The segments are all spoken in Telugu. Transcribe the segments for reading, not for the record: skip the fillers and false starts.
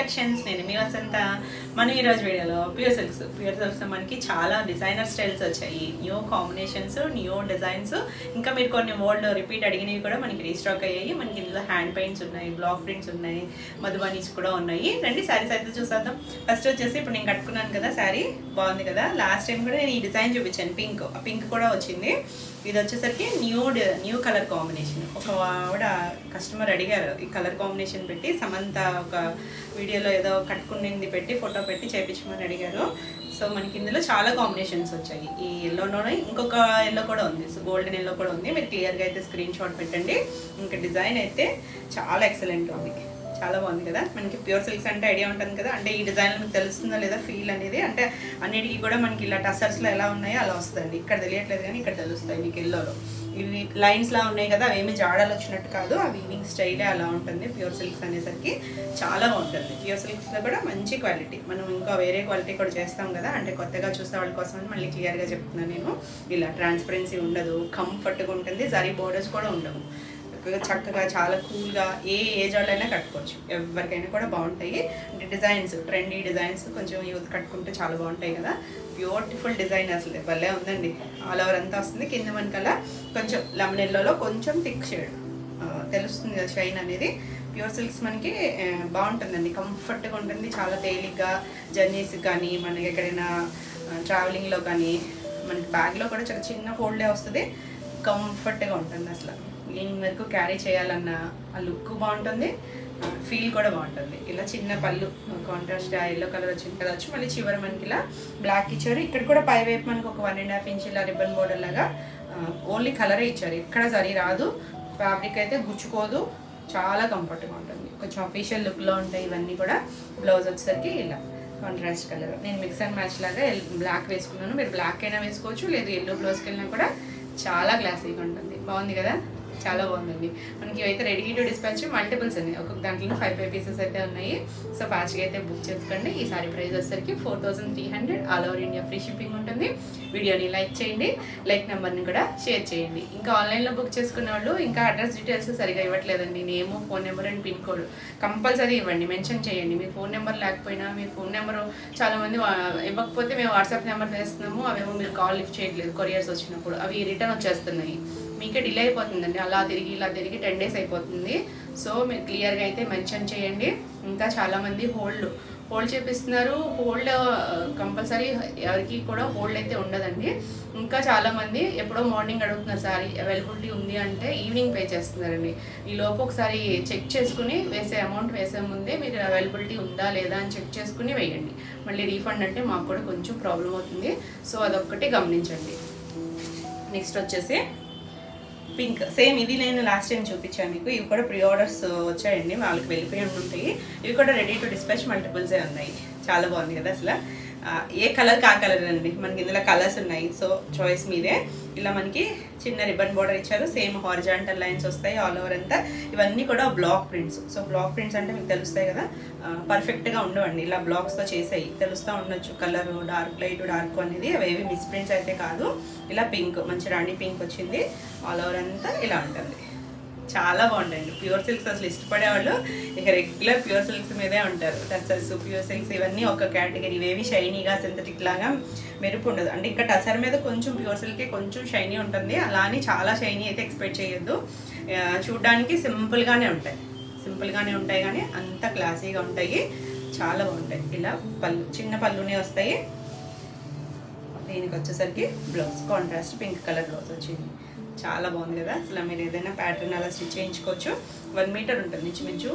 కలెక్షన్స్. నేను మీ వసంత. మనం ఈరోజు వీడియోలో ప్యూర్ సిల్క్స్ మనకి చాలా డిజైనర్ స్టైల్స్ వచ్చాయి, న్యూ కాంబినేషన్స్, న్యూ డిజైన్స్. ఇంకా మీరు కొన్ని ఓల్డ్ రిపీట్ అడిగినవి కూడా మనకి రీస్టాక్ అయ్యాయి. మనకి ఇందులో హ్యాండ్ పెయింట్స్ ఉన్నాయి, బ్లాక్ ప్రింట్స్ ఉన్నాయి, మధుబనీస్ కూడా ఉన్నాయి. రండి శారీస్ అయితే చూసేద్దాం. ఫస్ట్ వచ్చేసి ఇప్పుడు నేను కట్టుకున్నాను కదా శారీ, బాగుంది కదా. లాస్ట్ టైం కూడా నేను ఈ డిజైన్ చూపించాను, పింక్ కూడా వచ్చింది. ఇది వచ్చేసరికి న్యూ కలర్ కాంబినేషన్. ఒక ఆవిడ కస్టమర్ అడిగారు ఈ కలర్ కాంబినేషన్ పెట్టి, సమంత ఒక వీడియోలో ఏదో కట్టుకునింది పెట్టి ఫోటో పెట్టి చేయించమని అడిగారు. సో మనకి ఇందులో చాలా కాంబినేషన్స్ వచ్చాయి. ఈ ఎల్లోలోనే ఇంకొక ఎల్లో కూడా ఉంది, సో గోల్డెన్ ఎల్లో కూడా ఉంది. మీరు క్లియర్గా అయితే స్క్రీన్ షాట్ పెట్టండి. ఇంకా డిజైన్ అయితే చాలా ఎక్సలెంట్ ఉంది, చాలా బాగుంది కదా. మనకి ప్యూర్ సిల్క్స్ అంటే ఐడియా ఉంటుంది కదా, అంటే ఈ డిజైన్ మీకు తెలుస్తుందా లేదా ఫీల్ అనేది. అంటే అన్నిటికీ కూడా మనకి ఇలా టసర్స్లో ఎలా ఉన్నాయో అలా వస్తుందండి. ఇక్కడ తెలియట్లేదు కానీ ఇక్కడ తెలుస్తాయి మీకు ఎల్లోలో. ఇవి లైన్స్లా ఉన్నాయి కదా, అవేమి జాడలు వచ్చినట్టు కాదు, ఆ వీవింగ్ స్టైలే అలా ఉంటుంది. ప్యూర్ సిల్క్స్ అనేసరికి చాలా బాగుంటుంది. ప్యూర్ సిల్క్స్లో కూడా మంచి క్వాలిటీ. మనం ఇంకా వేరే క్వాలిటీ కూడా చేస్తాం కదా, అంటే కొత్తగా చూసే వాళ్ళ కోసం అని మళ్ళీ క్లియర్గా చెప్తున్నాను నేను. ఇలా ట్రాన్స్పరెన్సీ ఉండదు, కంఫర్ట్గా ఉంటుంది, జరీ బోర్డర్స్ కూడా ఉండవు. చక్కగా చాలా కూల్గా ఏ ఏజ్ వాళ్ళైనా కట్టుకోవచ్చు, ఎవరికైనా కూడా బాగుంటాయి. అంటే డిజైన్స్, ట్రెండీ డిజైన్స్ కొంచెం యూత్ కట్టుకుంటే చాలా బాగుంటాయి కదా. బ్యూటిఫుల్ డిజైన్, అసలు భలే ఉందండి. ఆల్ ఓవర్ అంతా వస్తుంది. కింద మనకల్లా కొంచెం లెమన్ ఎల్లోలో కొంచెం థిక్ షేడ్ తెలుస్తుంది కదా షైన్ అనేది. ప్యూర్ సిల్క్స్ మనకి బాగుంటుందండి, కంఫర్ట్గా ఉంటుంది, చాలా తేలిగ్గా జర్నీస్ కానీ మనకి ఎక్కడైనా ట్రావెలింగ్లో కానీ మనకి బ్యాగ్లో కూడా చాలా చిన్న ఫోల్డే వస్తుంది, కంఫర్ట్గా ఉంటుంది. అసలు ఈవినింగ్ వరకు క్యారీ చేయాలన్న ఆ లుక్ బాగుంటుంది, ఫీల్ కూడా బాగుంటుంది. ఇలా చిన్న పళ్ళు కాంట్రాస్ట్ ఎల్లో కలర్ వచ్చింది కదా, వచ్చి మళ్ళీ చివరి మనకి ఇలా బ్లాక్ ఇచ్చారు. ఇక్కడ కూడా పై వైపు మనకు ఒక 1.5 ఇంచ్ ఇలా రిబ్బన్ బోర్డర్ లాగా ఓన్లీ కలరే ఇచ్చారు, ఎక్కడ సరి రాదు. ఫ్యాబ్రిక్ అయితే గుచ్చుకోదు, చాలా కంఫర్ట్గా ఉంటుంది. కొంచెం అఫీషియల్ లుక్లో ఉంటాయి ఇవన్నీ కూడా. బ్లౌజ్ వచ్చేసరికి ఇలా కాంట్రాస్ట్ కలర్, నేను మిక్స్ అండ్ మ్యాచ్ లాగా బ్లాక్ వేసుకున్నాను. మీరు బ్లాక్ అయినా వేసుకోవచ్చు, లేదు ఎల్లో బ్లౌజ్కి వెళ్ళినా కూడా చాలా క్లాసీగా ఉంటుంది. బాగుంది కదా, చాలా బాగుందండి. మనకి అయితే రెడీ టు డిస్పాచ్ మల్టిపుల్స్ ఉన్నాయి, ఒక్కొక్క దాంట్లో 5 పీసెస్ అయితే ఉన్నాయి. సో ఫాస్ట్గా అయితే బుక్ చేసుకోండి. ఈ సారీ ప్రైస్ వచ్చేసరికి 4300, all over India free shipping ఉంటుంది. వీడియోని లైక్ చేయండి, లైక్ నెంబర్ని కూడా షేర్ చేయండి. ఇంకా ఆన్లైన్లో బుక్ చేసుకునే వాళ్ళు ఇంకా అడ్రస్ డీటెయిల్స్ సరిగా ఇవ్వట్లేదండి. Name, phone number and pin code compulsory ఇవ్వండి, మెన్షన్ చేయండి. మీ ఫోన్ నెంబర్ లేకపోయినా, మీ ఫోన్ నెంబరు చాలామంది ఇవ్వకపోతే మేము వాట్సాప్ నెంబర్ వేస్తున్నాము, అవేమో మీరు కాల్ లిఫ్ట్ చేయట్లేదు. కొరియర్స్ వచ్చినప్పుడు అవి రిటర్న్ వచ్చేస్తున్నాయి, మీకే డిలే అయిపోతుందండి. అలా తిరిగి ఇలా తిరిగి 10 days అయిపోతుంది. సో మీరు క్లియర్గా అయితే మెన్షన్ చేయండి. ఇంకా చాలామంది హోల్డ్ చేపిస్తున్నారు. హోల్డ్ కంపల్సరీ ఎవరికి కూడా హోల్డ్ అయితే ఉండదండి. ఇంకా చాలామంది ఎప్పుడో మార్నింగ్ అడుగుతున్నారు సారీ అవైలబిలిటీ ఉంది అంటే, ఈవినింగ్ పే చేస్తున్నారండి. ఈ లోపు ఒకసారి చెక్ చేసుకుని అమౌంట్ వేసే ముందే మీరు అవైలబిలిటీ ఉందా లేదా అని చెక్ చేసుకుని వేయండి. మళ్ళీ రీఫండ్ అంటే మాకు కూడా కొంచెం ప్రాబ్లం అవుతుంది. సో అదొక్కటి గమనించండి. నెక్స్ట్ వచ్చేసి పింక్, సేమ్ ఇది నేను లాస్ట్ టైం చూపించాను మీకు. ఇవి కూడా ప్రీ ఆర్డర్స్ వచ్చాయండి, వాళ్ళకి వెళ్ళిపోయి ఉంటాయి. ఇవి కూడా రెడీ టు డిస్పాచ్ మల్టిపుల్సే ఉన్నాయి. చాలా బాగుంది కదా అసలు. ఏ కలర్ కా కలర్ అండి, మనకి ఇందులో కలర్స్ ఉన్నాయి. సో చాయిస్ మీదే. ఇలా మనకి చిన్న రిబ్బన్ బోర్డర్ ఇచ్చారు, సేమ్ హారిజాంటల్ లైన్స్ వస్తాయి ఆల్ ఓవర్ అంతా. ఇవన్నీ కూడా block prints. So block prints అంటే మీకు తెలుస్తాయి కదా, పర్ఫెక్ట్గా ఉండవండి. ఇలా బ్లాక్స్తో చేసాయి తెలుస్తూ ఉండొచ్చు, కలర్ డార్క్ లైట్ డార్క్ అనేది. అవేవి మిస్ ప్రింట్స్ అయితే కాదు. ఇలా పింక్, మంచి రాణి పింక్ వచ్చింది, ఆల్ ఓవర్ అంతా ఇలా ఉంటుంది. చాలా బాగుంటాయండి ప్యూర్ సిల్క్స్. అసలు ఇష్టపడేవాళ్ళు ఇక రెగ్యులర్ ప్యూర్ సిల్క్స్ మీదే ఉంటారు. టసర్స్, ప్యూర్ సిల్క్స్ ఇవన్నీ ఒక కేటగిరీ. ఇవేవి షైనీగా సింథటిక్ లాగా మెరుపు ఉండదు. అంటే ఇంకా టసర్ మీద కొంచెం ప్యూర్ సిల్కే కొంచెం షైనీ ఉంటుంది, అలా అని చాలా షైనీ అయితే ఎక్స్పెక్ట్ చేయొద్దు. చూడ్డానికి సింపుల్గానే ఉంటాయి కానీ అంత క్లాసీగా ఉంటాయి, చాలా బాగుంటాయి. ఇలా పళ్ళు, చిన్న పళ్ళునే వస్తాయి. దీనికి వచ్చేసరికి blouse contrast pink colour blouse వచ్చింది, చాలా బాగుంది కదా. అసలు మీరు ఏదైనా ప్యాటర్న్ అలా స్టిచ్ చేయించుకోవచ్చు. 1 మీటర్ ఉంటుంది ఇంచుమించు.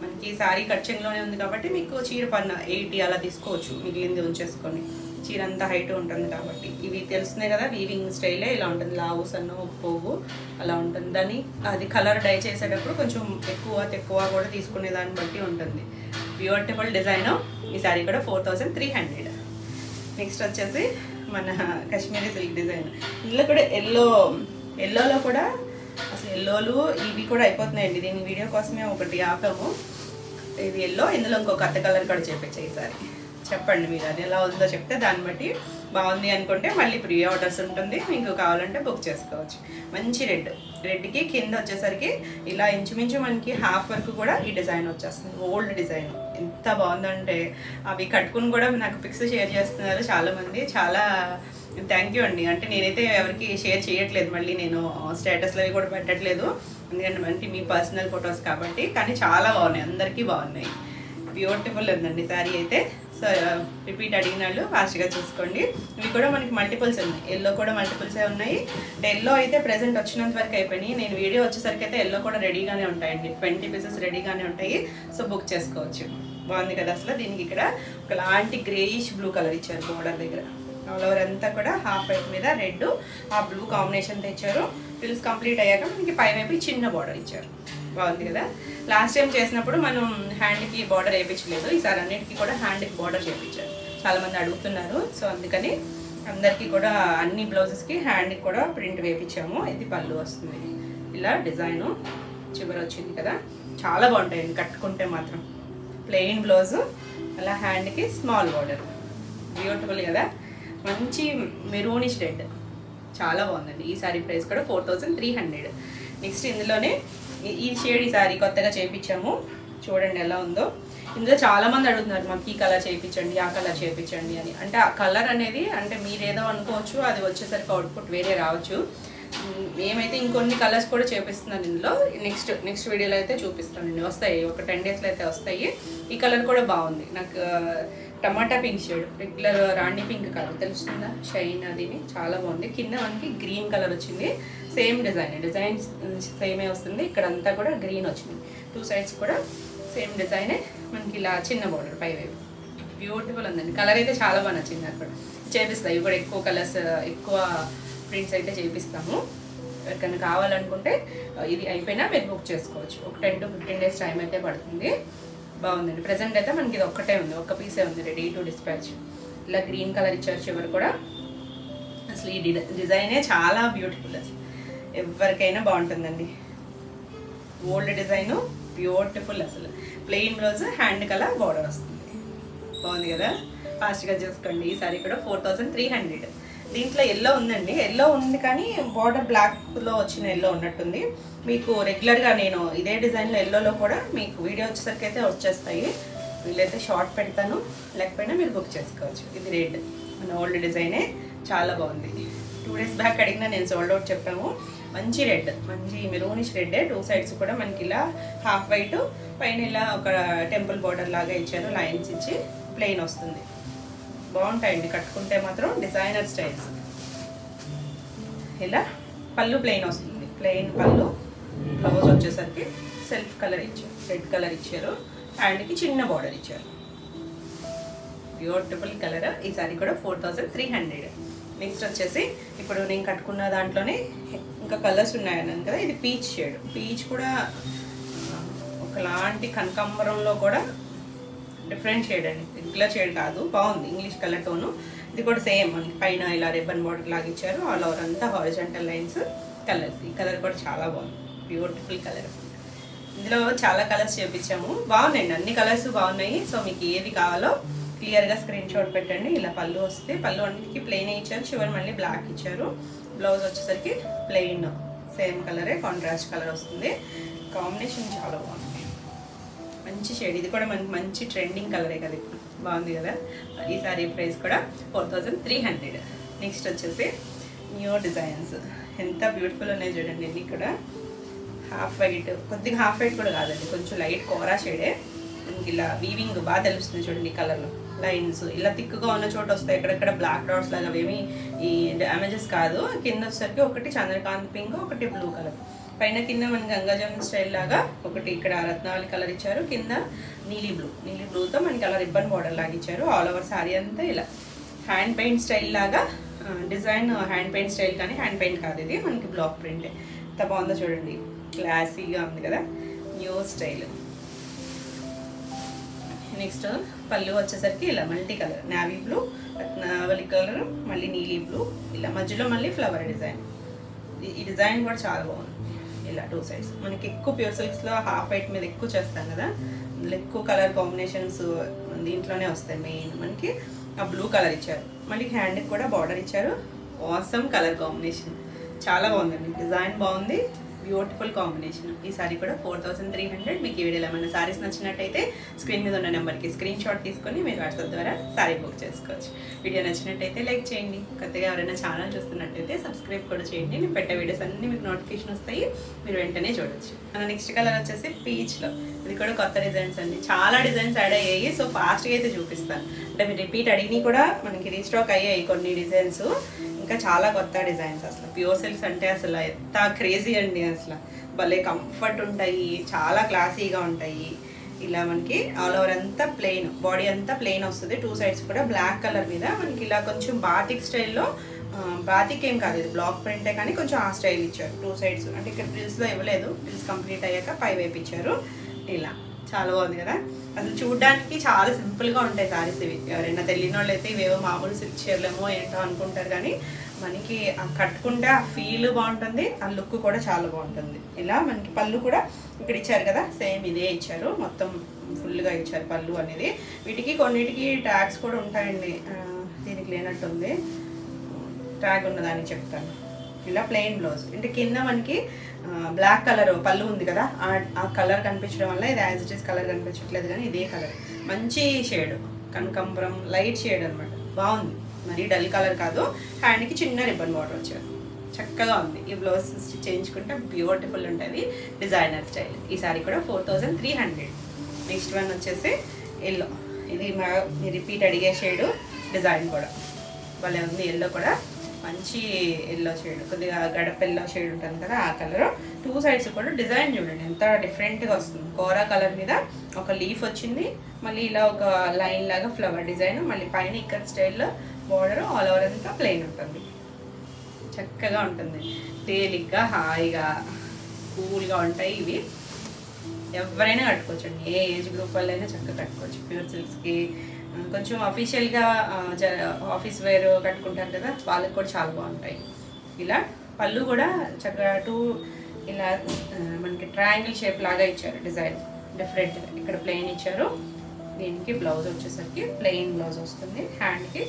మనకి శారీ కట్చింగ్లోనే ఉంది కాబట్టి మీకు చీర పన్న 80 అలా తీసుకోవచ్చు, మిగిలింది ఉంచేసుకొని. చీర అంతా హైట్ ఉంటుంది కాబట్టి. ఇవి తెలుస్తున్నాయి కదా, వీవింగ్ స్టైలే ఇలా ఉంటుంది. లావు సన్న పోగు అలా ఉంటుంది. దాన్ని అది కలర్ డై చేసేటప్పుడు కొంచెం ఎక్కువ కూడా తీసుకునే దాన్ని బట్టి ఉంటుంది. Beautiful design. ఈ శారీ కూడా 4300. నెక్స్ట్ వచ్చేసి మన కాశ్మీరీ సిల్క్ డిజైన్. ఇందులో కూడా ఎల్లోలో కూడా అసలు ఎల్లోలు ఇవి కూడా అయిపోతున్నాయండి. దీని వీడియో కోసమే ఒకటి ఆపాము. ఇది ఎల్లో, ఇందులో ఇంకొక కొత్త కలర్ కూడా చేపించాయి ఈసారి. చెప్పండి మీరు, అది ఎలా ఉందో చెప్తే దాన్ని బట్టి బాగుంది అనుకుంటే మళ్ళీ ప్రీ ఆర్డర్స్ ఉంటుంది, మీకు కావాలంటే బుక్ చేసుకోవచ్చు. మంచి రెడ్కి కింద వచ్చేసరికి ఇలా ఇంచుమించు మనకి హాఫ్ వరకు కూడా ఈ డిజైన్ వచ్చేస్తుంది. ఓల్డ్ డిజైన్ ఎంత బాగుందంటే అవి కట్టుకుని కూడా నాకు పిక్స్ షేర్ చేస్తున్నారు చాలామంది. చాలా థ్యాంక్ యూ అండి. అంటే నేనైతే ఎవరికి షేర్ చేయట్లేదు, మళ్ళీ నేను స్టేటస్లో అవి కూడా పెట్టట్లేదు, ఎందుకంటే మీ పర్సనల్ ఫొటోస్ కాబట్టి. కానీ చాలా బాగున్నాయి, అందరికీ బాగున్నాయి. బ్యూటిఫుల్ ఉందండి శారీ అయితే. సో రిపీట్ అడిగిన వాళ్ళు ఫాస్ట్గా చూసుకోండి. ఇవి కూడా మనకి మల్టిపుల్స్ ఉన్నాయి, ఎల్లో కూడా మల్టిపుల్సే ఉన్నాయి. అంటే ఎల్లో అయితే ప్రెజెంట్ వచ్చినంత వరకు అయిపోయినాయి. నేను వీడియో వచ్చేసరికి అయితే ఎల్లో కూడా రెడీగానే ఉంటాయండి, 20 పీసెస్ రెడీగానే ఉంటాయి. సో బుక్ చేసుకోవచ్చు. బాగుంది కదా అసలు. దీనికి ఇక్కడ ఒకలాంటి గ్రేయిష్ బ్లూ కలర్ ఇచ్చారు బోర్డర్ దగ్గర. ఆల్ ఓవర్ అంతా కూడా హాఫ్ వైట్ మీద రెడ్ ఆ బ్లూ కాంబినేషన్తో ఇచ్చారు. ఫిల్స్ కంప్లీట్ అయ్యాక మనకి పై వైపు చిన్న బార్డర్ ఇచ్చారు. బాగుంది కదా. లాస్ట్ టైం చేసినప్పుడు మనం హ్యాండ్కి బార్డర్ వేయించలేదు, ఈసారి అన్నిటికీ కూడా హ్యాండ్కి బార్డర్ చేయించారు. చాలామంది అడుగుతున్నారు, సో అందుకని అందరికీ కూడా అన్ని బ్లౌజెస్కి హ్యాండ్కి కూడా ప్రింట్ వేయించాము. ఇది పళ్ళు వస్తుంది, ఇలా డిజైను చివరి వచ్చింది కదా. చాలా బాగుంటాయండి కట్టుకుంటే మాత్రం. ప్లెయిన్ బ్లౌజు, అలా హ్యాండ్కి స్మాల్ బార్డర్. బ్యూటిఫుల్ కదా. మంచి మెరూనిష్ రెడ్, చాలా బాగుందండి. ఈ సారీ ప్రైస్ కూడా 4300. నెక్స్ట్ ఇందులోనే ఈ షేడ్ ఈ సారీ కొత్తగా చేయించాము, చూడండి ఎలా ఉందో. ఇందులో చాలామంది అడుగుతున్నారు మాకు ఈ కలర్ చేయించండి, ఆ కలర్ చేయించండి అని. అంటే ఆ కలర్ అనేది అంటే మీరేదో అనుకోవచ్చు, అది వచ్చేసరికి అవుట్పుట్ వేరే రావచ్చు. మేమైతే ఇంకొన్ని కలర్స్ కూడా చేపిస్తున్నాను ఇందులో. నెక్స్ట్ వీడియోలో అయితే చూపిస్తానండి, వస్తాయి ఒక 10 డేస్లో అయితే వస్తాయి. ఈ కలర్ కూడా బాగుంది నాకు, టమాటా పింక్ షేడ్, రెగ్యులర్ రాణి పింక్ కలర్ తెలుస్తుందా, షైన్ అది చాలా బాగుంది. కింద మనకి గ్రీన్ కలర్ వచ్చింది, సేమ్ డిజైన్ సేమే వస్తుంది. ఇక్కడంతా కూడా గ్రీన్ వచ్చింది, 2 సైడ్స్ కూడా సేమ్ డిజైనే. మనకి ఇలా చిన్న బార్డర్ పై వైపు. బ్యూటిఫుల్ ఉందండి. కలర్ అయితే చాలా బాగా నచ్చింది నాకు కూడా. చేపిస్తాయి కూడా ఎక్కువ కలర్స్, ఎక్కువ ప్రింట్స్ అయితే చేపిస్తాము. ఎవరికైనా కావాలనుకుంటే ఇది అయిపోయినా మీరు బుక్ చేసుకోవచ్చు. ఒక 10 to 15 డేస్ టైం అయితే పడుతుంది. బాగుందండి. ప్రెజెంట్ అయితే మనకి ఇది ఒక్కటే ఉంది, ఒక్క పీసే ఉంది రెడీ టు డిస్పాచ్. ఇలా గ్రీన్ కలర్ ఇచ్చారు చివరి కూడా. అసలు ఈ డిజైనే చాలా బ్యూటిఫుల్, అసలు ఎవరికైనా బాగుంటుందండి. ఓల్డ్ డిజైను బ్యూటిఫుల్ అసలు. Plain blouse, hand colour border వస్తుంది. బాగుంది కదా. ఫాస్ట్గా చూసుకోండి. ఈ సారీ కూడా 4300. దీంట్లో ఎల్లో ఉందండి, ఎల్లో ఉంది కానీ బార్డర్ బ్లాక్లో వచ్చిన ఎల్లో ఉన్నట్టుంది. మీకు రెగ్యులర్గా నేను ఇదే డిజైన్లో ఎల్లోలో కూడా మీకు వీడియో వచ్చేసరికి అయితే వచ్చేస్తాయి. వీళ్ళైతే షార్ట్ పెడతాను, లేకపోయినా మీరు బుక్ చేసుకోవచ్చు. ఇది రెడ్, మన ఓల్డ్ డిజైనే, చాలా బాగుంది. 2 డేస్ బ్యాక్ అడిగినా నేను సోల్డ్ అవుట్ చెప్పాము. మంచి రెడ్, మంచి మెరూనిష్ రెడ్డే. 2 సైడ్స్ కూడా మనకి ఇలా హాఫ్ వైట్, పైన ఇలా ఒక టెంపుల్ బార్డర్ లాగా ఇచ్చారు, లైన్స్ ఇచ్చి ప్లెయిన్ వస్తుంది. బాగుంటాయండి కట్టుకుంటే మాత్రం, డిజైనర్ స్టైల్స్. ఇలా పళ్ళు ప్లెయిన్ వస్తుంది, ప్లెయిన్ పళ్ళు. బ్లౌజ్ వచ్చేసరికి సెల్ఫ్ కలర్ ఇచ్చారు, రెడ్ కలర్ ఇచ్చారు. హ్యాండ్కి చిన్న బార్డర్ ఇచ్చారు. Beautiful colour. ఈ సారీ కూడా 4300. నెక్స్ట్ వచ్చేసి ఇప్పుడు నేను కట్టుకున్న దాంట్లోనే ఇంకా కలర్స్ ఉన్నాయన్నాను కదా, ఇది పీచ్ షేడ్. పీచ్ కూడా ఒకలాంటి కనకాంబరంలో కూడా డిఫరెంట్ షేడ్ అండి, రెగ్యులర్ షేడ్ కాదు. బాగుంది, ఇంగ్లీష్ కలర్ టోను. ఇది కూడా సేమ్ మనకి పైన ఇలా రిబ్బన్ బార్డర్ లాగా ఇచ్చారు. ఆల్ ఓవర్ అంతా హారిజాంటల్ లైన్స్ కలర్స్. ఈ కలర్ కూడా చాలా బాగుంది, బ్యూటిఫుల్ కలర్స్. ఇందులో చాలా కలర్స్ చేపించాము, బాగున్నాయండి, అన్ని కలర్స్ బాగున్నాయి. సో మీకు ఏది కావాలో క్లియర్గా స్క్రీన్ షాట్ పెట్టండి. ఇలా పళ్ళు వస్తే, పళ్ళు అన్నిటికీ ప్లెయిన్ ఇచ్చారు, చివరి మళ్ళీ బ్లాక్ ఇచ్చారు. బ్లౌజ్ వచ్చేసరికి ప్లెయిన్ సేమ్ కలరే, కాంట్రాస్ట్ కలర్ వస్తుంది. కాంబినేషన్ చాలా బాగుంది, మంచి షేడ్. ఇది కూడా మనకి మంచి ట్రెండింగ్ కలరే కదా ఇప్పుడు, బాగుంది కదా. ఈ సారీ ప్రైస్ కూడా 4300. నెక్స్ట్ వచ్చేసి న్యూ డిజైన్స్, ఎంత బ్యూటిఫుల్ ఉన్నాయి చూడండి. ఇది కూడా హాఫ్ వైట్, కొద్దిగా హాఫ్ వైట్ కూడా కాదండి, కొంచెం లైట్ కోరా షేడే. మనకి ఇలా వీవింగ్ బాగా తెలుస్తుంది చూడండి, కలర్లో లైన్స్ ఇలా థిక్గా ఉన్న చోట వస్తాయి. ఎక్కడెక్కడ బ్లాక్ డాట్స్ లాగా అవేమి ఈ డ్యామేజెస్ కాదు. కింద వచ్చేసరికి ఒకటి చంద్రకాంత్ పింక్, ఒకటి బ్లూ కలర్. పైన కింద మనకి గంగాజమున స్టైల్ లాగా ఒకటి ఇక్కడ రత్నావళి కలర్ ఇచ్చారు, కింద నీలి బ్లూతో మనకి అలా రిబ్బన్ బార్డర్ లాగా ఇచ్చారు. ఆల్ ఓవర్ శారీ అంతా ఇలా హ్యాండ్ పెయింట్ స్టైల్ లాగా డిజైన్. హ్యాండ్ పెయింట్ స్టైల్ కానీ హ్యాండ్ పెయింట్ కాదు, ఇది మనకి బ్లాక్ ప్రింట్. ఎంత బాగుందో చూడండి, క్లాసీగా ఉంది కదా, న్యూ స్టైల్. నెక్స్ట్ పళ్ళు వచ్చేసరికి ఇలా మల్టీ కలర్, నావీ బ్లూ, రత్నావళి కలర్, మళ్ళీ నీలి బ్లూ, ఇలా మధ్యలో మళ్ళీ ఫ్లవర్ డిజైన్. ఈ డిజైన్ కూడా చాలా బాగుంది. ఇలా 2 సైడ్స్ మనకి ఎక్కువ ప్యూర్ సిల్క్స్లో హాఫ్ వైట్ మీద ఎక్కువ చేస్తాం కదా, అందులో ఎక్కువ కలర్ కాంబినేషన్స్ దీంట్లోనే వస్తాయి. మెయిన్ మనకి ఆ బ్లూ కలర్ ఇచ్చారు, మళ్ళీ హ్యాండ్కి కూడా బార్డర్ ఇచ్చారు. ఆసమ్ కలర్ కాంబినేషన్, చాలా బాగుందండి. డిజైన్ బాగుంది, బ్యూటిఫుల్ కాంబినేషన్. ఈ సారీ కూడా 4300. మీకు ఈ వీడియోలో ఏమైనా సారీస్ నచ్చినట్టయితే స్క్రీన్ మీద ఉన్న నెంబర్కి స్క్రీన్ షాట్ తీసుకొని మీరు వాట్సాప్ ద్వారా సారీ బుక్ చేసుకోవచ్చు. వీడియో నచ్చినట్టయితే లైక్ చేయండి. కొత్తగా ఎవరైనా ఛానల్ చూస్తున్నట్టయితే సబ్స్క్రైబ్ కూడా చేయండి. నేను పెట్టే వీడియోస్ అన్నీ మీకు నోటిఫికేషన్ వస్తాయి, మీరు వెంటనే చూడొచ్చు. మన నెక్స్ట్ కలర్ వచ్చేసి పీచ్లో. ఇది కూడా కొత్త డిజైన్స్ అండి, చాలా డిజైన్స్ యాడ్ అయ్యాయి. సో ఫాస్ట్గా అయితే చూపిస్తాను. అంటే మీరు రిపీట్ అడిగినవి కూడా మనకి రీస్టాక్ అయ్యాయి కొన్ని డిజైన్స్, ఇంకా చాలా కొత్త డిజైన్స్. అసలు ప్యూర్ సిల్క్స్ అంటే అసలు ఎంత క్రేజీ అండి, అసలు భలే కంఫర్ట్ ఉంటాయి, చాలా క్లాసీగా ఉంటాయి. ఇలా మనకి ఆల్ ఓవర్ అంతా ప్లెయిన్, బాడీ అంతా ప్లెయిన్ వస్తుంది. 2 సైడ్స్ కూడా బ్లాక్ కలర్ మీద మనకి ఇలా కొంచెం బాతిక్ స్టైల్లో, బాతిక్ ఏం కాదు ఇది బ్లాక్ ప్రింటే, కానీ కొంచెం ఆ స్టైల్ ఇచ్చారు 2 సైడ్స్. అంటే ఇక్కడ ప్రిల్స్లో ఇవ్వలేదు, ప్రిల్స్ కంప్లీట్ అయ్యాక పై వైపు ఇచ్చారు. ఇలా చాలా బాగుంది కదా. అసలు చూడడానికి చాలా సింపుల్గా ఉంటాయి సారీస్ ఇవి. ఎవరైనా తెలియని వాళ్ళు అయితే ఇవేవో మామూలు సిల్క్ చీరలేమో ఏంటో అనుకుంటారు, కానీ మనకి కట్టుకుంటే ఆ ఫీల్ బాగుంటుంది, ఆ లుక్ కూడా చాలా బాగుంటుంది. ఇలా మనకి పళ్ళు కూడా ఇక్కడ ఇచ్చారు కదా, సేమ్ ఇదే ఇచ్చారు, మొత్తం ఫుల్గా ఇచ్చారు పళ్ళు అనేది. వీటికి కొన్నిటికి ట్యాగ్స్ కూడా ఉంటాయండి, దీనికి లేనట్టుంది, ట్యాగ్ ఉన్నదాన్ని చెప్తాను. ఇలా ప్లెయిన్ బ్లౌజ్, అంటే కింద మనకి బ్లాక్ కలర్ పళ్ళు ఉంది కదా, ఆ కలర్ కనిపించడం వల్ల ఇది యాజ్ ఇట్ ఈస్ కలర్ కనిపించట్లేదు, కానీ ఇదే కలర్ మంచి షేడ్, కనకాంబరం లైట్ షేడ్ అనమాట. బాగుంది, మరి డల్ కలర్ కాదు. హ్యాండ్కి చిన్న రిబ్బన్ బార్డర్ వచ్చారు, చక్కగా ఉంది. ఈ బ్లౌజ్ స్టిచ్ చేయించుకుంటే బ్యూటిఫుల్ ఉంటుంది, డిజైనర్ స్టైల్. ఈ సారీ కూడా 4300. నెక్స్ట్ వన్ వచ్చేసి ఎల్లో. ఇది మీ రిపీట్ అడిగే షేడు, డిజైన్ కూడా భలే ఉంది. ఎల్లో కూడా మంచి ఎల్లో షేడ్, కొద్దిగా గడప ఎల్లో షేడ్ ఉంటుంది కదా, ఆ కలర్. 2 సైడ్స్ కూడా డిజైన్ చూడండి ఎంత డిఫరెంట్గా వస్తుంది. కోరా కలర్ మీద ఒక లీఫ్ వచ్చింది, మళ్ళీ ఇలా ఒక లైన్ లాగా ఫ్లవర్ డిజైన్, మళ్ళీ పైన ఇక్కడ స్టైల్లో బార్డర్, ఆల్ ఓవర్ అంతా ప్లెయిన్ ఉంటుంది. చక్కగా ఉంటుంది, తేలిగ్గా హాయిగా కూల్గా ఉంటాయి ఇవి. ఎవరైనా కట్టుకోవచ్చండి, ఏ ఏజ్ గ్రూప్ వాళ్ళైనా చక్కగా కట్టుకోవచ్చు. ప్యూర్ సిల్క్స్కి కొంచెం అఫీషియల్గా ఆఫీస్ వేర్ కట్టుకుంటారు కదా, వాళ్ళకి కూడా చాలా బాగుంటాయి. ఇలా పళ్ళు కూడా చక్కగా ఇలా మనకి ట్రయాంగిల్ షేప్ లాగా ఇచ్చారు, డిజైన్ డిఫరెంట్గా. ఇక్కడ ప్లెయిన్ ఇచ్చారు, దీనికి బ్లౌజ్ వచ్చేసరికి ప్లెయిన్ బ్లౌజ్ వస్తుంది. హ్యాండ్కి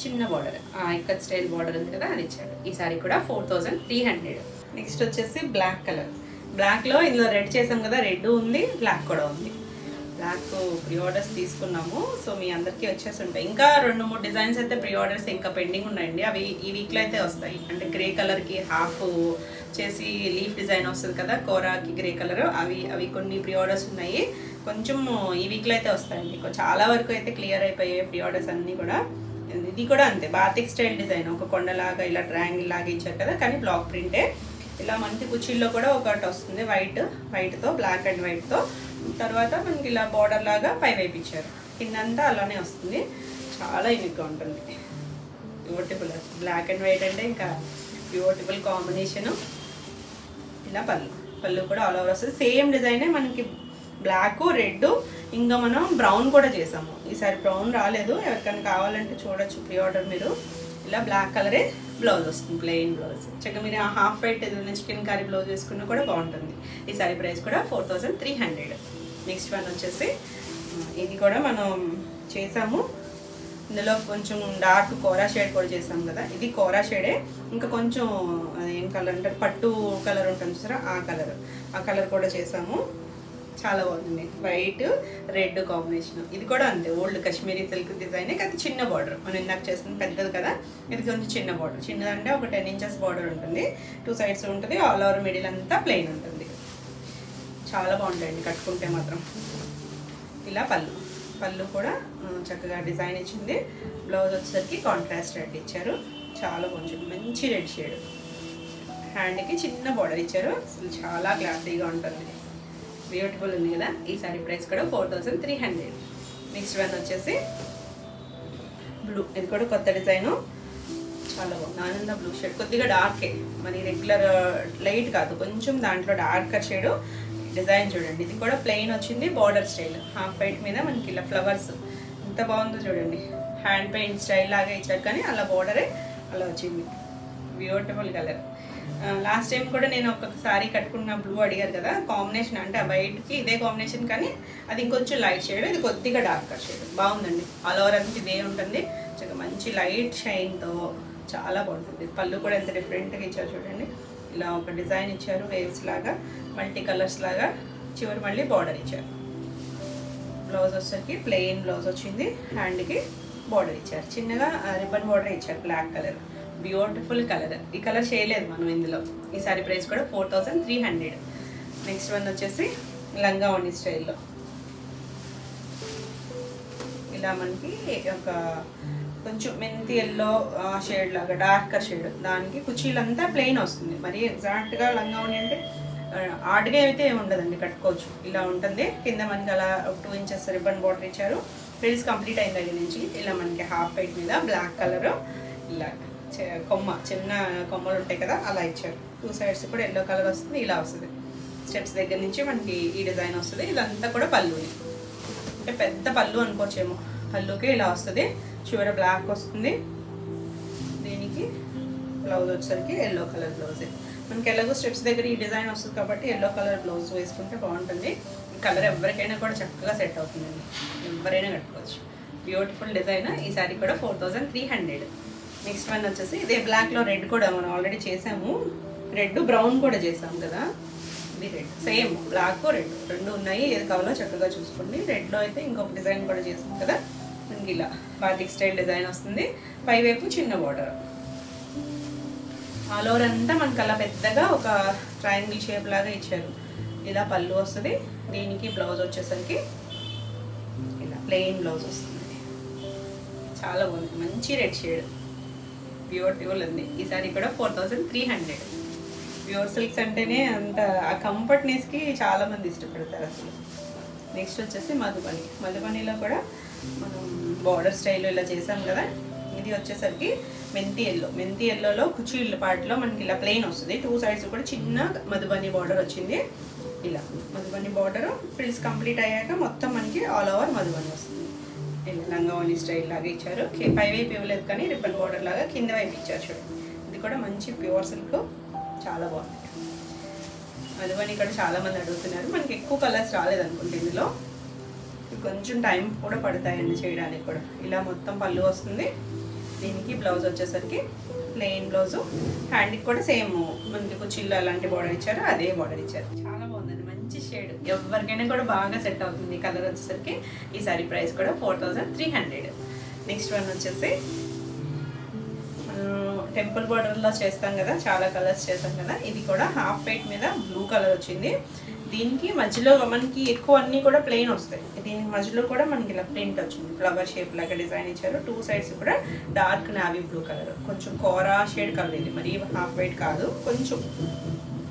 చిన్న బార్డర్, ఇక్కడ స్టైల్ బార్డర్ ఉంది కదా, అది ఇచ్చారు. ఈ సారీ కూడా 4300. నెక్స్ట్ వచ్చేసి బ్లాక్ కలర్. బ్లాక్లో ఇందులో రెడ్ చేసాం కదా, రెడ్ ఉంది, బ్లాక్ కూడా ఉంది. బ్లాక్ ప్రీ ఆర్డర్స్ తీసుకున్నాము, సో మీ అందరికీ వచ్చేసి ఉంటాయి. ఇంకా 2-3 డిజైన్స్ అయితే ప్రీ ఆర్డర్స్ ఇంకా పెండింగ్ ఉన్నాయండి, అవి ఈ వీక్లో అయితే వస్తాయి. అంటే గ్రే కలర్కి హాఫ్ చేసి లీఫ్ డిజైన్ వస్తుంది కదా, కోరాకి గ్రే కలర్, అవి కొన్ని ప్రీ ఆర్డర్స్ ఉన్నాయి. కొంచెం ఈ వీక్లో అయితే వస్తాయండి. చాలా వరకు అయితే క్లియర్ అయిపోయాయి ప్రీ ఆర్డర్స్ అన్నీ కూడా. ఇది కూడా అంతే, బాతిక్ స్టైల్ డిజైన్, ఒక కొండలాగా ఇలా ట్రయాంగిల్ లాగా ఇచ్చారు కదా, కానీ బ్లాక్ ప్రింటే. ఇలా మనకి కుర్చీల్లో కూడా ఒకటి వస్తుంది, వైట్తో బ్లాక్ అండ్ వైట్తో. తర్వాత మనకి ఇలా బార్డర్ లాగా పై వైపు ఇచ్చారు, కిందంతా అలానే వస్తుంది. చాలా యూనిక్గా ఉంటుంది, బ్యూటిఫుల్. బ్లాక్ అండ్ వైట్ అంటే ఇంకా బ్యూటిఫుల్ కాంబినేషను. ఇలా పళ్ళు కూడా ఆల్ ఓవర్ వస్తుంది. సేమ్ డిజైనే మనకి బ్లాక్, రెడ్, ఇంకా మనం బ్రౌన్ కూడా చేసాము. ఈసారి బ్రౌన్ రాలేదు, ఎవరికైనా కావాలంటే చూడొచ్చు ప్రీ ఆర్డర్ మీరు. ఇలా బ్లాక్ కలరే బ్లౌజ్ వస్తుంది, ప్లెయిన్ బ్లౌజ్. చక్కగా మీరు హాఫ్ వైట్ ఏదైనా చికెన్ కర్రీ బ్లౌజ్ వేసుకున్నా కూడా బాగుంటుంది. ఈ సారీ ప్రైస్ కూడా 4300. నెక్స్ట్ వన్ వచ్చేసి ఇది కూడా మనం చేసాము, ఇందులో కొంచెం డార్క్ కోరా షేడ్ కూడా చేసాం కదా, ఇది కోరా షేడే. ఇంకా కొంచెం ఏం కలర్ అంటే పట్టు కలర్ ఉంటుంది చూసారా, ఆ కలర్ కూడా చేసాము. చాలా బాగుంది, వైట్ రెడ్ కాంబినేషన్. ఇది కూడా అంతే, ఓల్డ్ కాశ్మీరీ సిల్క్ డిజైన్, కానీ చిన్న బార్డర్. మనం ఇందాక చేస్తుంది పెద్దది కదా, ఇది కొంచెం చిన్న బార్డర్. చిన్నదంటే ఒక 10 ఇంచెస్ బార్డర్ ఉంటుంది, 2 సైడ్స్ ఉంటుంది, ఆల్ ఓవర్ మిడిల్ అంతా ప్లెయిన్ ఉంటుంది. చాలా బాగుంటాయండి కట్టుకుంటే మాత్రం. ఇలా పళ్ళు కూడా చక్కగా డిజైన్ ఇచ్చింది. బ్లౌజ్ వచ్చేసరికి కాంట్రాస్ట్ రెడ్ ఇచ్చారు, చాలా కొంచెం మంచి రెడ్ షేడ్. హ్యాండ్కి చిన్న బార్డర్ ఇచ్చారు, అసలు చాలా క్లాసీగా ఉంటుంది, బ్యూటిఫుల్ ఉంది కదా. ఈ సారీ ప్రైస్ కూడా 4300. నెక్స్ట్ వన్ వచ్చేసి బ్లూ. ఇది కూడా కొత్త డిజైను, చాలా బాగుంది. ఆనంద బ్లూ షేడ్, కొద్దిగా డార్కే, మరి రెగ్యులర్ లైట్ కాదు, కొంచెం దాంట్లో డార్కర్ షేడు. డిజైన్ చూడండి, ఇది కూడా ప్లెయిన్ వచ్చింది, బార్డర్ స్టైల్. హాఫ్ వైట్ మీద మనకి ఇలా ఫ్లవర్స్, ఎంత బాగుందో చూడండి. హ్యాండ్ పెయింట్ స్టైల్ లాగా ఇచ్చారు, కానీ అలా బార్డరే అలా వచ్చింది, బ్యూటిఫుల్ కలర్. లాస్ట్ టైం కూడా నేను ఒక సారీ కట్టుకున్న బ్లూ అడిగారు కదా, కాంబినేషన్ అంటే ఆ వైట్కి ఇదే కాంబినేషన్, కానీ అది ఇంకొంచెం లైట్ షేడ్, ఇది కొద్దిగా డార్కర్ షేడ్. బాగుందండి. ఆల్ ఓవర్ అంతా ఇదే ఉంటుంది. చక్కగా మంచి లైట్ షైన్తో చాలా బాగుంటుంది. పళ్ళు కూడా ఎంత డిఫరెంట్గా ఇచ్చారు చూడండి. ఇలా ఒక డిజైన్ ఇచ్చారు, వేవ్స్ లాగా, మల్టీ కలర్స్ లాగా, చివరి మళ్ళీ బార్డర్ ఇచ్చారు. బ్లౌజ్ వచ్చేసరికి ప్లెయిన్ బ్లౌజ్ వచ్చింది, హ్యాండ్కి బార్డర్ ఇచ్చారు, చిన్నగా రిబ్బన్ బార్డర్ ఇచ్చారు, బ్లాక్ కలర్. Beautiful colour. ఈ కలర్ చేయలేదు మనం ఇందులో. ఈ సారీ ప్రైస్ కూడా 4300. నెక్స్ట్ వన్ వచ్చేసి లంగా ఓణి స్టైల్లో ఇలా మనకి ఒక కొంచెం మెంతి ఎల్లో షేడ్ లాగా డార్కర్ షేడ్, దానికి కుచీలంతా ప్లెయిన్ వస్తుంది. మరి ఎగ్జాక్ట్గా లంగా ఓణి అంటే ఆర్డ్గా అయితే ఏమి ఉండదండి, కట్టుకోవచ్చు. ఇలా ఉంటుంది. కింద మనకి అలా 2 ఇంచెస్ రిబ్బన్ బార్డర్ ఇచ్చారు. ఫ్రిల్స్ కంప్లీట్ అయిన దగ్గర నుంచి ఇలా మనకి హాఫ్ వైట్ మీద బ్లాక్ కలర్, ఇలా కొమ్మ చిన్న కొమ్మలు ఉంటాయి కదా అలా ఇచ్చారు. 2 సైడ్స్ కూడా ఎల్లో కలర్ వస్తుంది. ఇలా వస్తుంది. స్టెప్స్ దగ్గర నుంచి మనకి ఈ డిజైన్ వస్తుంది. ఇదంతా కూడా పళ్ళుని, అంటే పెద్ద పళ్ళు అనుకోవచ్చేమో. పళ్ళుకే ఇలా వస్తుంది, చివర బ్లాక్ వస్తుంది. దీనికి బ్లౌజ్ వచ్చేసరికి ఎల్లో కలర్ బ్లౌజే. మనకి ఎలాగో స్టెప్స్ దగ్గర ఈ డిజైన్ వస్తుంది కాబట్టి ఎల్లో కలర్ బ్లౌజ్ వేసుకుంటే బాగుంటుంది. ఈ కలర్ ఎవరికైనా కూడా చక్కగా సెట్ అవుతుందండి, ఎవరైనా కట్టుకోవచ్చు. Beautiful design. ఈ సారీ కూడా 4300. నెక్స్ట్ వన్ వచ్చేసి ఇదే బ్లాక్లో రెడ్ కూడా మనం ఆల్రెడీ చేసాము. రెడ్ బ్రౌన్ కూడా చేసాము కదా, ఇది రెడ్. సేమ్ బ్లాక్ రెడ్ రెండు ఉన్నాయి. ఏది కావాలో చక్కగా చూసుకోండి. రెడ్లో అయితే ఇంకొక డిజైన్ కూడా చేసాం కదా, మనకి ఇలా బాటిక్ స్టైల్ డిజైన్ వస్తుంది. పైవైపు చిన్న బార్డర్. ఆల్ ఓవర్ అంతా మనకి అలా పెద్దగా ఒక ట్రయాంగిల్ షేప్ లాగా ఇచ్చారు. ఇలా పళ్ళు వస్తుంది. దీనికి బ్లౌజ్ వచ్చేసరికి ఇలా ప్లెయిన్ బ్లౌజ్ వస్తుంది. చాలా బాగుంది. మంచి రెడ్ షేడ్, బ్యూటిఫుల్ ఉంది. ఈ సారీ కూడా 4300. ప్యూర్ సిల్క్స్ అంటేనే అంత ఆ కంఫర్ట్నెస్కి చాలామంది ఇష్టపడతారు అసలు. నెక్స్ట్ వచ్చేసి మధుబని. మధుబనిలో కూడా మనం బార్డర్ స్టైల్లో ఇలా చేసాం కదా. ఇది వచ్చేసరికి మెంతి ఎల్లో. మెంతి ఎల్లోలో కుచీళ్ళ పార్ట్లో మనకి ఇలా ప్లెయిన్ వస్తుంది. 2 సైడ్స్ కూడా చిన్న మధుబని బార్డర్ వచ్చింది. ఇలా మధుబని బార్డర్ ఫ్రిల్స్ కంప్లీట్ అయ్యాక మొత్తం మనకి ఆల్ ఓవర్ మధుబని వస్తుంది. ఇలా లంగా ఓణి స్టైల్ లాగా ఇచ్చారు. పైవైపు ఇవ్వలేదు కానీ రిబ్బన్ బార్డర్ లాగా కింద వైపు ఇచ్చారు చూడండి. ఇది కూడా మంచి ప్యూర్ సిల్క్, చాలా బాగుంది. మధుబని కూడా చాలామంది అడుగుతున్నారు. మనకి ఎక్కువ కలర్స్ రాలేదనుకుంటే ఇందులో, కొంచెం టైం కూడా పడతాయండి చేయడానికి కూడా. ఇలా మొత్తం పళ్ళు వస్తుంది. దీనికి బ్లౌజ్ వచ్చేసరికి ప్లెయిన్ బ్లౌజు, హ్యాండ్కి కూడా సేమ్ మనకి కుచ్చిళ్ళు అలాంటి బార్డర్ ఇచ్చారు, అదే బార్డర్ ఇచ్చారు. చాలా బాగుందండి, మంచి షేడ్, ఎవరికైనా కూడా బాగా సెట్ అవుతుంది. కలర్ వచ్చేసరికి ఈ సారీ ప్రైస్ కూడా 4300. నెక్స్ట్ వన్ వచ్చేసి టెంపుల్ బార్డర్లో చేస్తాం కదా, చాలా కలర్స్ చేస్తాం కదా. ఇది కూడా హాఫ్ వైట్ మీద బ్లూ కలర్ వచ్చింది. దీనికి మధ్యలో మనకి ఎక్కువ అన్నీ కూడా ప్లెయిన్ వస్తాయి. దీనికి మధ్యలో కూడా మనకి ఇలా ప్రింట్ వచ్చింది, ఫ్లవర్ షేప్ లాగా డిజైన్ ఇచ్చారు. 2 సైడ్స్ కూడా డార్క్ నావీ బ్లూ కలర్, కొంచెం కోరా షేడ్ కలర్. ఇది మరి హాఫ్ వైట్ కాదు, కొంచెం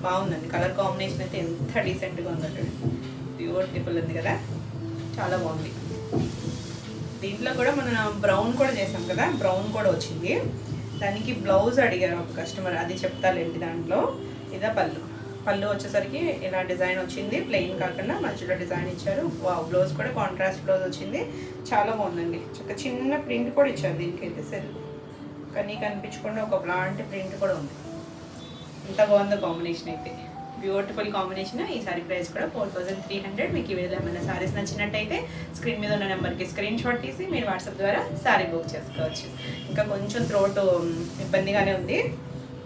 బాగుందండి. కలర్ కాంబినేషన్ అయితే ఎంత డీసెంట్గా ఉందండి, బ్యూటిఫుల్ ఉంది కదా, చాలా బాగుంది. దీంట్లో కూడా మనం బ్రౌన్ కూడా చేసాం కదా, బ్రౌన్ కూడా వచ్చింది. దానికి బ్లౌజ్ అడిగారు ఒక కస్టమర్, అది చెప్తాలేండి. దాంట్లో ఇదా పళ్ళు. పళ్ళు వచ్చేసరికి ఇలా డిజైన్ వచ్చింది, ప్లెయిన్ కాకుండా మధ్యలో డిజైన్ ఇచ్చారు. బ్లౌజ్ కూడా కాంట్రాస్ట్ బ్లౌజ్ వచ్చింది, చాలా బాగుందండి. చక్కగా చిన్న ప్రింట్ కూడా ఇచ్చారు దీనికి అయితే, సెల్ కానీ కనిపించకుండా ఒక లాంటి ప్రింట్ కూడా ఉంది. ఎంత బాగుందో కాంబినేషన్ అయితే, బ్యూటిఫుల్ కాంబినేషన్. ఈ సారీ ప్రైస్ కూడా 4300. మీకు ఈ వీడియోలో ఏమైనా సారీస్ నచ్చినట్టయితే స్క్రీన్ మీద ఉన్న నెంబర్కి స్క్రీన్ షాట్ తీసి మీరు వాట్సాప్ ద్వారా సారీ బుక్ చేసుకోవచ్చు. ఇంకా కొంచెం థ్రోట్ ఇబ్బందిగానే ఉంది,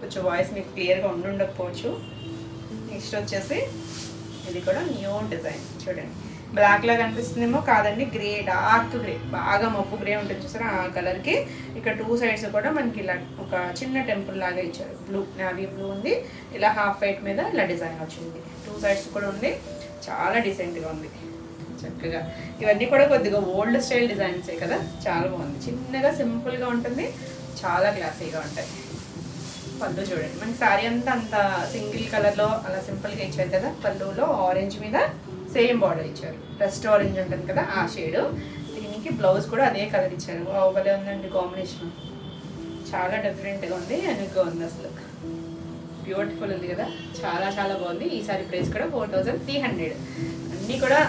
కొంచెం వాయిస్ మీకు క్లియర్గా ఉండకపోవచ్చు. నెక్స్ట్ వచ్చేసి ఇది కూడా న్యూ డిజైన్ చూడండి. బ్లాక్ లాగా అనిపిస్తుందేమో, కాదండి, గ్రే, డార్క్ గ్రే, బాగా మబ్బు గ్రే ఉంటుంది చూసారా, ఆ కలర్కి ఇక్కడ 2 సైడ్స్ కూడా మనకి ఇలా ఒక చిన్న టెంపుల్ లాగా ఇచ్చారు. బ్లూ, నావీ బ్లూ ఉంది. ఇలా హాఫ్ వైట్ మీద ఇలా డిజైన్ వచ్చింది. 2 సైడ్స్ కూడా ఉంది, చాలా డీసెంట్గా ఉంది చక్కగా. ఇవన్నీ కూడా కొద్దిగా ఓల్డ్ స్టైల్ డిజైన్సే కదా, చాలా బాగుంది. చిన్నగా సింపుల్గా ఉంటుంది, చాలా క్లాసీగా ఉంటాయి. పళ్ళు చూడండి, మనకి శారీ అంతా సింగిల్ కలర్లో అలా సింపుల్గా ఇచ్చారు కదా. పళ్ళులో ఆరెంజ్ మీద సేమ్ బార్డర్ ఇచ్చారు, రస్ట్ ఆరెంజ్ ఉంటుంది కదా ఆ షేడు. దీనికి బ్లౌజ్ కూడా అదే కలర్ ఇచ్చారు. భలే ఉందండి కాంబినేషన్, చాలా డిఫరెంట్గా ఉంది, అనుకో ఉంది అసలు, బ్యూటిఫుల్ ఉంది కదా, చాలా చాలా బాగుంది. ఈ సారీ ప్రైస్ కూడా 4300. అన్నీ కూడా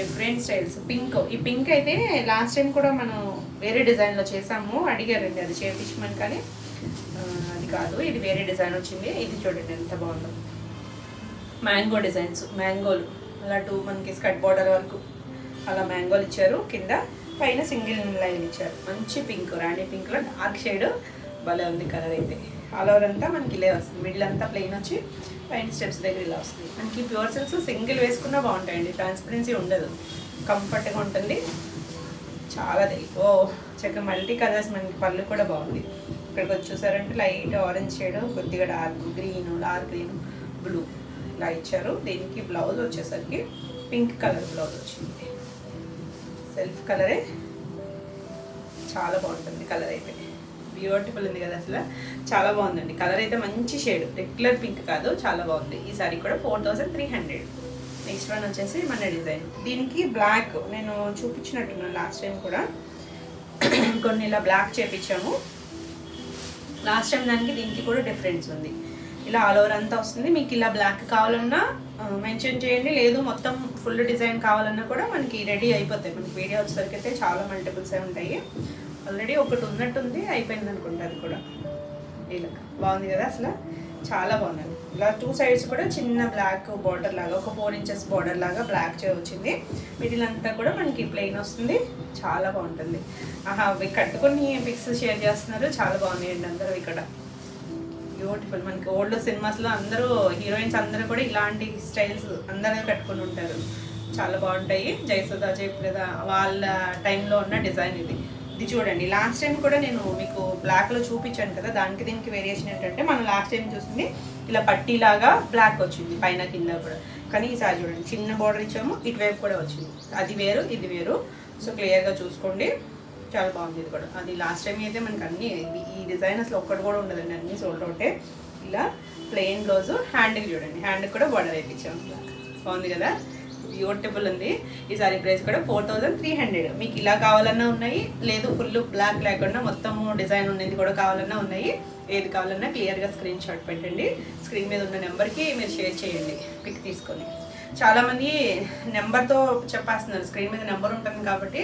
డిఫరెంట్ స్టైల్స్. పింక్, ఈ పింక్ అయితే లాస్ట్ టైం కూడా మనం వేరే డిజైన్లో చేసాము, అడిగారండి అది చేయించమని, కానీ అది కాదు, ఇది వేరే డిజైన్ వచ్చింది. ఇది చూడండి ఎంత బాగుందో, మ్యాంగో డిజైన్స్, మ్యాంగోలు అలా మనకి స్కర్ట్ బార్డర్ వరకు అలా మ్యాంగోలు ఇచ్చారు. కింద పైన సింగిల్ లైన్ ఇచ్చారు. మంచి పింక్, రాణి పింక్లో డార్క్ షేడ్ భలే ఉంది కలర్ అయితే. ఆల్ ఓవర్ అంతా మనకి ఇలా వస్తుంది, మిడిల్ అంతా ప్లెయిన్ వచ్చి పైన స్టెప్స్ దగ్గర ఇలా వస్తుంది. మనకి ప్యూర్ సిల్క్స్ సింగిల్ వేసుకున్నా బాగుంటాయండి, ట్రాన్స్పరెన్సీ ఉండదు, కంఫర్ట్గా ఉంటుంది. చాలా చక్కగా మల్టీ కలర్స్. మనకి పళ్ళు కూడా బాగుంది. ఇక్కడికి వచ్చి చూసారంటే లైట్ ఆరెంజ్ షేడ్, కొద్దిగా డార్క్ గ్రీన్, బ్లూ ఇలా ఇచ్చారు. దీనికి బ్లౌజ్ వచ్చేసరికి పింక్ కలర్ బ్లౌజ్ వచ్చింది. సెల్ఫ్ కలరే చాలా బాగుంటుంది. కలర్ అయితే బ్యూటిఫుల్ ఉంది కదా, అసలు చాలా బాగుందండి. కలర్ అయితే మంచి షేడ్, రెగ్యులర్ పింక్ కాదు, చాలా బాగుంది. ఈ సారీ కూడా 4300. నెక్స్ట్ వన్ వచ్చేసి మన డిజైన్. దీనికి బ్లాక్ నేను చూపించినట్టున్నాను లాస్ట్ టైం కూడా, కొన్ని ఇలా బ్లాక్ చేపించాము లాస్ట్ టైం. దానికి దీనికి కూడా డిఫరెన్స్ ఉంది. ఇలా ఆల్ ఓవర్ అంతా వస్తుంది. మీకు ఇలా బ్లాక్ కావాలన్నా మెన్షన్ చేయండి, లేదు మొత్తం ఫుల్ డిజైన్ కావాలన్నా కూడా మనకి రెడీ అయిపోతాయి. మనకి వీడియో వచ్చేసరికి అయితే చాలా మల్టిపుల్స్ ఉంటాయి. ఆల్రెడీ ఒకటి ఉన్నట్టుంది, అయిపోయింది అనుకుంటా. అది కూడా ఇలా బాగుంది కదా, అసలు చాలా బాగుంది. ఇలా 2 సైడ్స్ కూడా చిన్న బ్లాక్ బార్డర్ లాగా, ఒక 4 ఇంచెస్ బార్డర్ లాగా బ్లాక్ వచ్చింది. మిడిల్ అంతా కూడా మనకి ప్లెయిన్ వస్తుంది. చాలా బాగుంటుంది. అవి కట్టుకొని పిక్స్ షేర్ చేస్తున్నారు, చాలా బాగున్నాయండి అందరూ. ఇక్కడ బ్యూటిఫుల్. మనకి ఓల్డ్ సినిమాస్లో అందరూ హీరోయిన్స్ అందరూ కూడా ఇలాంటి స్టైల్స్ అందరూ కట్టుకుని ఉంటారు, చాలా బాగుంటాయి. జయసుధ, జయప్రద వాళ్ళ టైంలో ఉన్న డిజైన్ ఇది. ఇది చూడండి, లాస్ట్ టైం కూడా నేను మీకు బ్లాక్లో చూపించాను కదా, దానికి దీనికి వేరియేషన్ ఏంటంటే మనం లాస్ట్ టైం చూసింది ఇలా పట్టీలాగా బ్లాక్ వచ్చింది పైన కింద కూడా. కానీ ఈసారి చూడండి చిన్న బార్డర్ ఇచ్చాము, ఇటువైపు కూడా వచ్చింది. అది వేరు ఇది వేరు, సో క్లియర్గా చూసుకోండి. చాలా బాగుంది ఇది కూడా. అది లాస్ట్ టైం అయితే మనకి అన్ని ఈ డిజైన్ అసలు ఒక్కటి కూడా ఉండదండి, అన్ని సోల్డ్ అవుటే. ఇలా ప్లెయిన్ బ్లౌజ్, హ్యాండ్కి చూడండి, హ్యాండ్కి కూడా బార్డర్ వేయించాము. బాగుంది కదా, బ్యూటిఫుల్ ఉంది. ఈ సారీ ప్రైస్ కూడా 4300. మీకు ఇలా కావాలన్నా ఉన్నాయి, లేదు ఫుల్ బ్లాక్ లేకుండా మొత్తం డిజైన్ ఉన్నది కూడా కావాలన్నా ఉన్నాయి. ఏది కావాలన్నా క్లియర్గా స్క్రీన్ షాట్ పెట్టండి. స్క్రీన్ మీద ఉన్న నెంబర్కి మీరు షేర్ చేయండి పిక్ తీసుకొని. చాలామంది నెంబర్తో చెప్పేస్తున్నారు, స్క్రీన్ మీద నెంబర్ ఉంటుంది కాబట్టి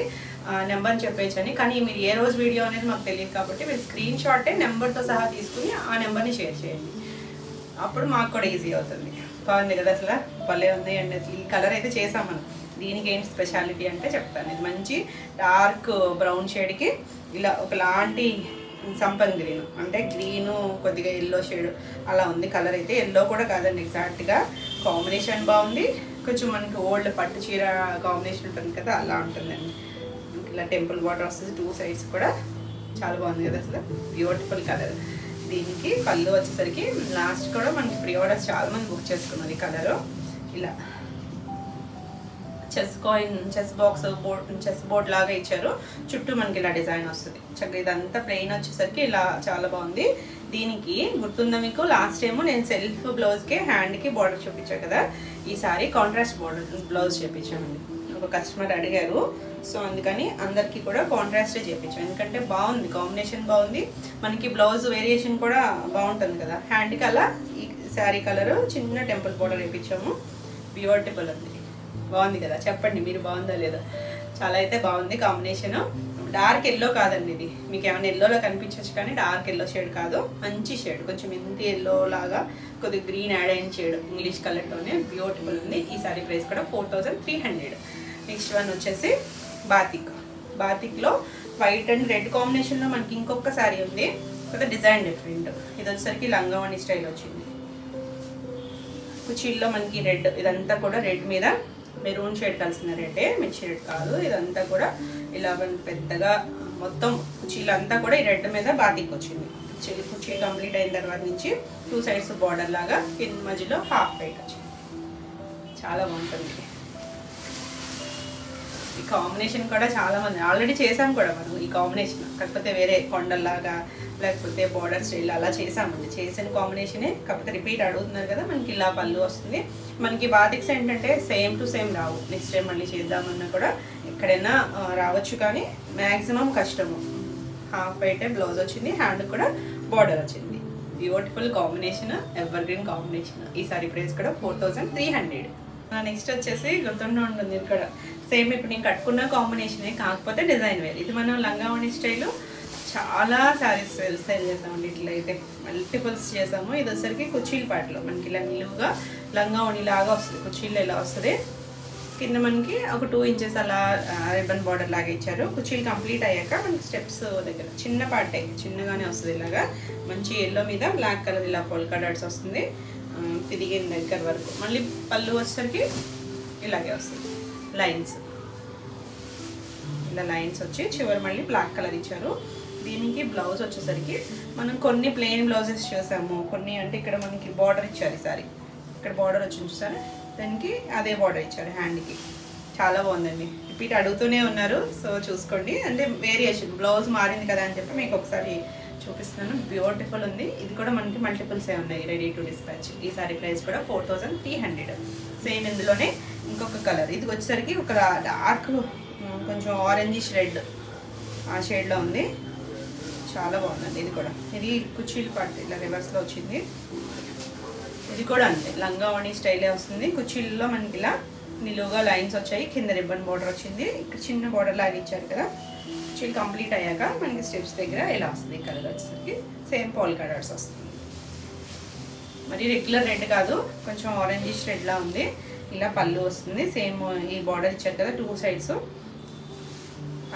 నెంబర్ని చెప్పేయచ్చని. కానీ మీరు ఏ రోజు వీడియో అనేది మాకు తెలియదు కాబట్టి మీరు స్క్రీన్ షాటే నెంబర్తో సహా తీసుకుని ఆ నెంబర్ని షేర్ చేయండి, అప్పుడు మాకు కూడా ఈజీ అవుతుంది. బాగుంది కదా, అసలు భలే ఉంది అండి. అసలు ఈ కలర్ అయితే చేసాం మనం. దీనికి ఏంటి స్పెషాలిటీ అంటే చెప్తాను. ఇది మంచి డార్క్ బ్రౌన్ షేడ్కి ఇలా ఒకలాంటి సంపంగ్ గ్రీన్, అంటే గ్రీను కొద్దిగా ఎల్లో షేడ్ అలా ఉంది కలర్ అయితే. ఎల్లో కూడా కాదండి, ఎగ్జాక్ట్గా కాంబినేషన్ బాగుంది. కొంచెం మనకి ఓల్డ్ పట్టు చీర కాంబినేషన్ ఉంటుంది కదా, అలా ఉంటుందండి. ఇలా టెంపుల్ బార్డర్ వస్తుంది 2 సైడ్స్ కూడా. చాలా బాగుంది కదా, అసలు బ్యూటిఫుల్ కలర్. దీనికి పళ్ళు వచ్చేసరికి లాస్ట్ కూడా మనకి ప్రీ ఆర్డర్స్ చాలా మంది బుక్ చేసుకున్నారు. ఈ కలరు ఇలా చెస్ బోర్డ్ లాగా ఇచ్చారు. చుట్టూ మనకి ఇలా డిజైన్ వస్తుంది చక్కగా. ఇదంతా ప్లెయిన్ వచ్చేసరికి ఇలా చాలా బాగుంది. దీనికి గుర్తుందా మీకు, లాస్ట్ టైము నేను సెల్ఫ్ బ్లౌజ్కి హ్యాండ్కి బార్డర్ చూపించాను కదా, ఈసారి కాంట్రాస్ట్ బార్డర్ బ్లౌజ్ చేయించామండి. ఒక కస్టమర్ అడిగారు, సో అందుకని అందరికీ కూడా కాంట్రాస్టే చేయించాం. ఎందుకంటే బాగుంది, కాంబినేషన్ బాగుంది. మనకి బ్లౌజ్ వేరియేషన్ కూడా బాగుంటుంది కదా. హ్యాండ్కి అలా ఈ శారీ కలరు చిన్న టెంపుల్ బార్డర్ వేయించాము. బ్యూటిఫుల్ ఉంది, బాగుంది కదా. చెప్పండి మీరు బాగుందా లేదా. చాలా అయితే బాగుంది కాంబినేషన్. డార్క్ ఎల్లో కాదండి ఇది, మీకు ఏమైనా ఎల్లోలో కనిపించవచ్చు కానీ డార్క్ ఎల్లో షేడ్ కాదు, మంచి షేడ్, కొంచెం ఇంటి ఎల్లో లాగా కొద్దిగా గ్రీన్ యాడ్ అయిన షేడ్, ఇంగ్లీష్ కలర్తోనే బ్యూటిఫుల్ ఉంది. ఈ సారీ ప్రైస్ కూడా 4300. నెక్స్ట్ వన్ వచ్చేసి బాతిక్లో వైట్ అండ్ రెడ్ కాంబినేషన్లో మనకి ఇంకొక శారీ ఉంది, కొద్దిగా డిజైన్ డిఫరెంట్. ఇది వచ్చేసరికి లంగావణి స్టైల్ వచ్చింది. కుచీల్లో మనకి రెడ్, ఇదంతా కూడా రెడ్ మీద మెరూన్ షేడ్ కలిసిన రెడ్డే, మిర్చి రెడ్ కాదు. ఇదంతా కూడా ఇలా పెద్దగా మొత్తం కుచీలంతా కూడా ఈ రెడ్ మీద బాతిక్ వచ్చింది. కుచీ కంప్లీట్ అయిన తర్వాత నుంచి 2 సైడ్స్ బార్డర్ లాగా కింద మధ్యలో హాఫ్ వైట్ వచ్చింది. చాలా బాగుంటుంది. ఈ కాంబినేషన్ కూడా చాలా మంది ఆల్రెడీ చేసాం కూడా మనం ఈ కాంబినేషన్, కాకపోతే వేరే కొండల్లాగా లేకపోతే బార్డర్ స్టైల్ అలా చేసామండి. చేసిన కాంబినేషనే, కాకపోతే రిపీట్ అడుగుతున్నారు కదా. మనకి ఇలా పళ్ళు వస్తుంది. మనకి బాతిక్స్ ఏంటంటే same to same Rao, next time మళ్ళీ చేద్దామన్నా కూడా ఎక్కడైనా రావచ్చు, కానీ మ్యాక్సిమం కష్టము. హాఫ్ వైటే బ్లౌజ్ వచ్చింది, హ్యాండ్ కూడా బార్డర్ వచ్చింది. Beautiful combination, ever green combination. ఈ సారీ ప్రైస్ కూడా 4300. నెక్స్ట్ వచ్చేసి గుర్తుండే ఉంటుంది ఇక్కడ సేమ్ ఇప్పుడు నేను కట్టుకున్న కాంబినేషనే, కాకపోతే డిజైన్ వేరు. ఇది మనం లంగావణి స్టైలు చాలా శారీస్ సేల్ చేసామండి. ఇట్లా అయితే మల్టిపుల్స్ చేసాము. ఇది వచ్చేసరికి కుర్చీల పాటలో మనకి ఇలా నిలువుగా లంగా లాగా వస్తుంది. కుర్చీల్లో ఇలా వస్తుంది. కింద మనకి ఒక 2 ఇంచెస్ అలా రిబ్బన్ బార్డర్ లాగా ఇచ్చారు. కుర్చీలు కంప్లీట్ అయ్యాక మనకి స్టెప్స్ దగ్గర చిన్న పార్టే చిన్నగానే వస్తుంది. ఇలాగా మంచి ఎల్లో మీద బ్లాక్ కలర్ ఇలా పోల్కా డాట్స్ వస్తుంది తిరిగిన దగ్గర వరకు. మళ్ళీ పళ్ళు వచ్చేసరికి ఇలాగే వస్తుంది. లైన్స్ ఇలా లైన్స్ వచ్చి చివరి మళ్ళీ బ్లాక్ కలర్ ఇచ్చారు. దీనికి బ్లౌజ్ వచ్చేసరికి మనం కొన్ని ప్లెయిన్ బ్లౌజెస్ చేసాము. కొన్ని అంటే ఇక్కడ మనకి బార్డర్ ఇచ్చారు. ఈసారి ఇక్కడ బార్డర్ వచ్చి చూసారు, దానికి అదే బార్డర్ ఇచ్చారు హ్యాండ్కి. చాలా బాగుందండి. రిపీట్ అడుగుతూనే ఉన్నారు, సో చూసుకోండి. అంటే వేరియేషన్ బ్లౌజ్ మారింది కదా అని చెప్పి మీకు ఒకసారి చూపిస్తున్నాను. బ్యూటిఫుల్ ఉంది. ఇది కూడా మనకి మల్టిపుల్సే ఉన్నాయి, రెడీ టు డిస్పాచ్. ఈ సారీ ప్రైస్ కూడా 4300. సేమ్ ఇందులోనే ఇంకొక కలర్. ఇది వచ్చేసరికి ఒక డార్క్ కొంచెం ఆరెంజిష్ రెడ్ ఆ షేడ్లో ఉంది. చాలా బాగుందండి. ఇది కూడా ఇది కుర్చీలు పాటు ఇలా రివర్స్లో వచ్చింది. ఇది కూడా అంతే లంగా ఓణి స్టైలే వస్తుంది. కుర్చీల్లో మనకి ఇలా నిలువుగా లైన్స్ వచ్చాయి. కింద రిబ్బన్ బార్డర్ వచ్చింది. ఇక్కడ చిన్న బార్డర్ లాగా ఇచ్చారు కదా. కుర్చీలు కంప్లీట్ అయ్యాక మనకి స్టెప్స్ దగ్గర ఇలా వస్తుంది. కలర్ వచ్చేసరికి సేమ్ పోల్ కలర్స్ వస్తుంది. మరి రెగ్యులర్ రెడ్ కాదు, కొంచెం ఆరెంజిష్ రెడ్లా ఉంది. ఇలా పళ్ళు వస్తుంది. సేమ్ ఈ బార్డర్ ఇచ్చారు కదా 2 సైడ్స్,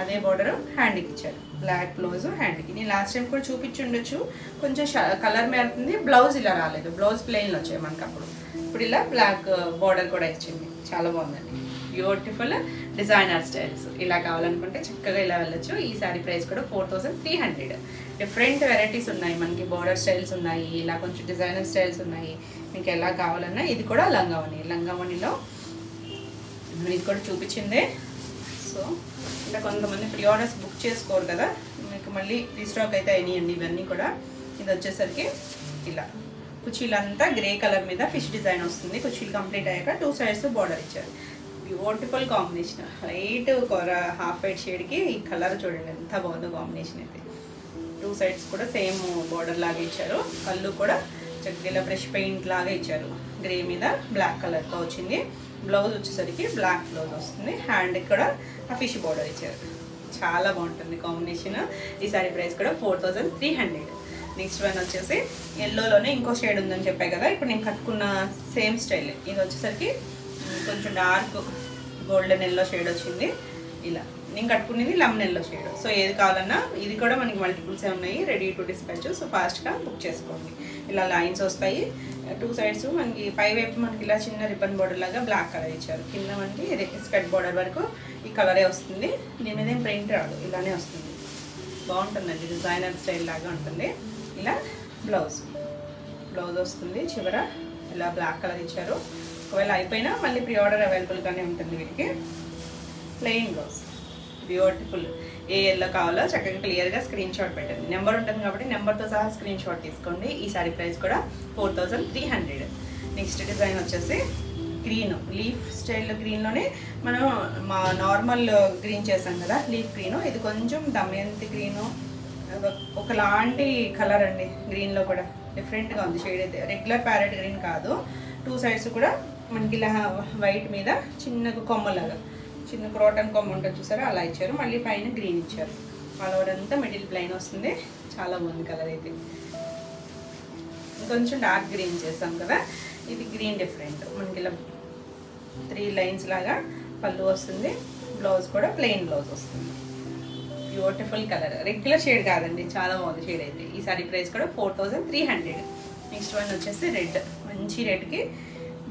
అదే బార్డర్ హ్యాండ్కి ఇచ్చారు. బ్లాక్ బ్లౌజ్ హ్యాండ్కి. నేను లాస్ట్ టైం కూడా చూపించి ఉండొచ్చు. కొంచెం కలర్ మారుతుంది. బ్లౌజ్ ఇలా రాలేదు, బ్లౌజ్ ప్లెయిన్లో వచ్చాయి మనకు అప్పుడు. ఇప్పుడు ఇలా బ్లాక్ బార్డర్ కూడా ఇచ్చింది. చాలా బాగుందండి. Beautiful designer styles. ఇలా కావాలనుకుంటే చక్కగా ఇలా వెళ్ళొచ్చు. ఈ సారీ ప్రైస్ కూడా 4300. డిఫరెంట్ వెరైటీస్ ఉన్నాయి మనకి. బార్డర్ స్టైల్స్ ఉన్నాయి, ఇలా కొంచెం డిజైనర్ స్టైల్స్ ఉన్నాయి. మీకు ఎలా కావాలన్నా. ఇది కూడా లంగావణి. లంగావణిలో ఇది కూడా చూపించిందే. సో ఇలా కొంతమంది ప్రీ ఆర్డర్స్ బుక్ చేసుకోరు కదా, మీకు మళ్ళీ రీస్టాక్ అయితే అయినాయండి ఇవన్నీ కూడా. ఇది వచ్చేసరికి ఇలా కుర్చీలంతా గ్రే కలర్ మీద ఫిష్ డిజైన్ వస్తుంది. కుర్చీలు కంప్లీట్ అయ్యాక 2 సైడ్స్ బార్డర్ ఇచ్చారు. Beautiful combination. Light half white షేడ్కి ఈ కలర్ చూడండి ఎంత బాగుందో కాంబినేషన్ అయితే. 2 సైడ్స్ కూడా సేమ్ బార్డర్ లాగా ఇచ్చారు. కళ్ళు కూడా చక్కగా బ్రష్ పెయింట్ లాగా ఇచ్చారు. గ్రే మీద బ్లాక్ కలర్తో వచ్చింది. బ్లౌజ్ వచ్చేసరికి బ్లాక్ బ్లౌజ్ వస్తుంది. హ్యాండ్కి కూడా ఆ ఫిష్ బార్డర్ ఇచ్చారు. చాలా బాగుంటుంది కాంబినేషన్. ఈ సారీ ప్రైస్ కూడా 4300. నెక్స్ట్ వన్ వచ్చేసి ఎల్లోలోనే ఇంకో షేడ్ ఉందని చెప్పాయి కదా, ఇప్పుడు నేను కట్టుకున్న సేమ్ స్టైల్. ఇది వచ్చేసరికి కొంచెం డార్క్ గోల్డెన్ ఎల్లో షేడ్ వచ్చింది. ఇలా నేను కట్టుకునేది లెమన్ ఎల్లో షేడ్. సో ఏది కావాలన్నా ఇది కూడా మనకి మల్టిపుల్సే ఉన్నాయి, రెడీ టు డిస్పాచ్. సో ఫాస్ట్గా బుక్ చేసుకోండి. ఇలా లైన్స్ వస్తాయి 2 సైడ్స్. మనకి పై వైపు మనకి ఇలా చిన్న రిబ్బన్ బార్డర్ లాగా బ్లాక్ కలర్ ఇచ్చారు. కింద మనకి స్కర్ట్ బార్డర్ వరకు ఈ కలరే వస్తుంది. దీని మీద ఏం ప్రింట్ రాదు, ఇలానే వస్తుంది. బాగుంటుందండి, డిజైనర్ స్టైల్ లాగా ఉంటుంది. ఇలా బ్లౌజ్ వస్తుంది. చివర ఇలా బ్లాక్ కలర్ ఇచ్చారు. ఒకవేళ అయిపోయినా మళ్ళీ ప్రీ ఆర్డర్ అవైలబుల్గానే ఉంటుంది వీటికి. Plain blouse beautiful. ఏ ఎల్లో కావాలో చక్కగా క్లియర్గా స్క్రీన్ షాట్ పెట్టండి. నెంబర్ ఉంటుంది కాబట్టి నెంబర్తో సహా స్క్రీన్ షాట్ తీసుకోండి. ఈ సారీ ప్రైస్ కూడా 4300. నెక్స్ట్ డిజైన్ వచ్చేసి గ్రీన్ లీఫ్ స్టైల్. గ్రీన్లోనే మనం మా నార్మల్ గ్రీన్ చేసాం కదా లీఫ్ గ్రీను. ఇది కొంచెం దమయంతి గ్రీను, ఒకలాంటి కలర్ అండి. గ్రీన్లో కూడా డిఫరెంట్గా ఉంది షేడ్ అయితే. రెగ్యులర్ ప్యారెట్ గ్రీన్ కాదు. 2 సైడ్స్ కూడా మనకి ఇలా వైట్ మీద చిన్న కొమ్మలాగా చిన్న క్రోటన్ కొమ్మ ఉంటుంది చూసారా, అలా ఇచ్చారు. మళ్ళీ పైన గ్రీన్ ఇచ్చారు. ఆల్ ఓవర్ అంతా మిడిల్ ప్లైన్ వస్తుంది. చాలా బాగుంది కలర్ అయితే. ఇంకొంచెం డార్క్ గ్రీన్ చేసాం కదా, ఇది గ్రీన్ డిఫరెంట్. మనకి ఇలా 3 లైన్స్ లాగా పళ్ళు వస్తుంది. బ్లౌజ్ కూడా ప్లెయిన్ బ్లౌజ్ వస్తుంది. Beautiful colour. రెగ్యులర్ షేడ్ కాదండి, చాలా బాగుంది షేడ్ అయితే. ఈ సారీ ప్రైస్ కూడా 4300. నెక్స్ట్ వన్ వచ్చేసి రెడ్. మంచి రెడ్కి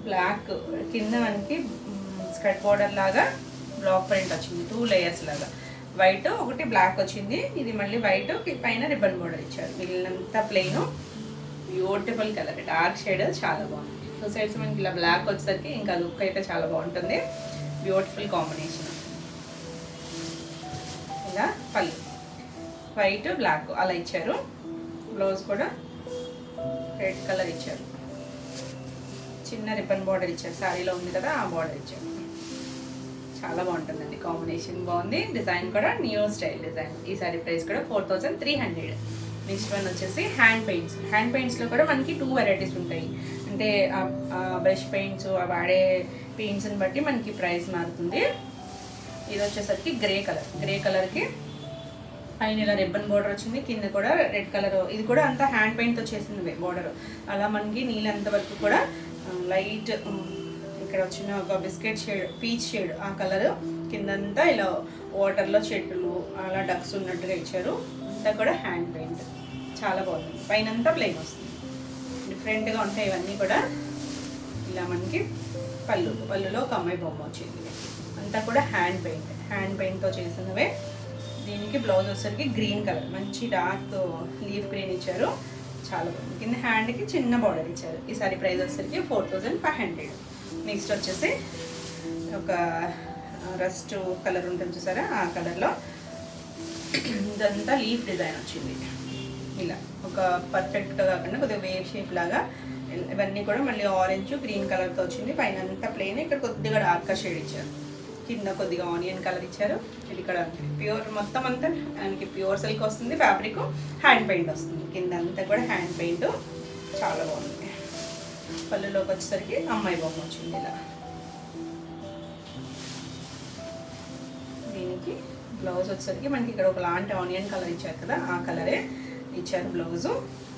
బ్లాక్ కింద మనకి స్కర్ట్ బార్డర్ లాగా బ్లాక్ ప్రింట్ వచ్చింది. 2 లేయర్స్ లాగా. వైట్ ఒకటి బ్లాక్ వచ్చింది. ఇది మళ్ళీ వైట్ పైన రిబ్బన్ బార్డర్ ఇచ్చారు. మిగిలినంతా plain. Beautiful colour, dark shade, చాలా బాగుంది. 2 సైడ్స్ మనకి ఇలా బ్లాక్ వచ్చేసరికి ఇంకా లుక్ అయితే చాలా బాగుంటుంది. Beautiful combination. ఇలా పళ్ళు వైట్ బ్లాక్ అలా ఇచ్చారు. బ్లౌజ్ కూడా రెడ్ కలర్ ఇచ్చారు. చిన్న రిబ్బన్ బార్డర్ ఇచ్చారు. శారీలో ఉంది కదా ఆ బార్డర్ ఇచ్చారు. చాలా బాగుంటుందండి, కాంబినేషన్ బాగుంది. డిజైన్ కూడా న్యూ స్టైల్ డిజైన్. ఈ సారీ ప్రైస్ కూడా 4300. నెక్స్ట్ వన్ వచ్చేసి హ్యాండ్ పెయింట్స్. హ్యాండ్ పెయింట్స్లో కూడా మనకి 2 వెరైటీస్ ఉంటాయి. అంటే బ్రష్ పెయింట్స్ వాడే పెయింట్స్ని బట్టి మనకి ప్రైస్ మారుతుంది. ఇది వచ్చేసరికి గ్రే కలర్. గ్రే కలర్కి పైన ఇలా రిబ్బన్ బోర్డర్ వచ్చింది, కింద కూడా రెడ్ కలర్, ఇది కూడా అంతా హ్యాండ్ పెయింట్తో చేసింది బోర్డర్. అలా మనకి నీళ్ళంత వరకు కూడా లైట్ ఇక్కడ వచ్చిన ఒక బిస్కెట్ షేడ్, పీచ్ షేడ్ ఆ కలర్, కిందంతా ఇలా వాటర్లో చెట్లు అలా డక్స్ ఉన్నట్టుగా ఇచ్చారు. అంతా కూడా హ్యాండ్ పెయింట్, చాలా బాగుంది. పైన అంతా ప్లెయిన్ వస్తుంది, డిఫరెంట్గా ఉంటాయి ఇవన్నీ కూడా. ఇలా మనకి పళ్ళులో ఒక అమ్మాయి బొమ్మ వచ్చింది. అంతా కూడా హ్యాండ్ పెయింట్తో చేసినవే. దీనికి బ్లౌజ్ వచ్చేసరికి గ్రీన్ కలర్, మంచి డార్క్ లీఫ్ గ్రీన్ ఇచ్చారు, చాలా బాగుంది. కింద హ్యాండ్కి చిన్న బార్డర్ ఇచ్చారు. ఈ సారీ ప్రైస్ వచ్చేసరికి 4500. నెక్స్ట్ వచ్చేసి ఒక రస్ట్ కలర్ ఉంటుంది చూసారా, ఆ కలర్లో ఇదంతా లీఫ్ డిజైన్ వచ్చింది. ఇలా ఒక పర్ఫెక్ట్గా కాకుండా కొద్దిగా వేవ్ షేప్ లాగా ఇవన్నీ కూడా మళ్ళీ ఆరెంజ్ గ్రీన్ కలర్తో వచ్చింది. పైన అంతా ప్లెయిన్, ఇక్కడ కొద్దిగా డార్క్ షేడ్ ఇచ్చారు, కింద కొద్దిగా ఆనియన్ కలర్ ఇచ్చారు. ఇది ఇక్కడ ప్యూర్ మొత్తం అంతా ఆయనకి ప్యూర్ సిల్క్ వస్తుంది, ఫ్యాబ్రిక్ హ్యాండ్ పెయింట్ వస్తుంది. కింద అంతా కూడా హ్యాండ్ పెయింట్, చాలా బాగుంది. పళ్ళులోకి వచ్చేసరికి అమ్మాయి బొమ్మ వచ్చింది ఇలా. దీనికి బ్లౌజ్ వచ్చేసరికి మనకి ఇక్కడ ఒక లాంటి ఆనియన్ కలర్ ఇచ్చారు కదా, ఆ కలరే ఇచ్చారు. బ్లౌజు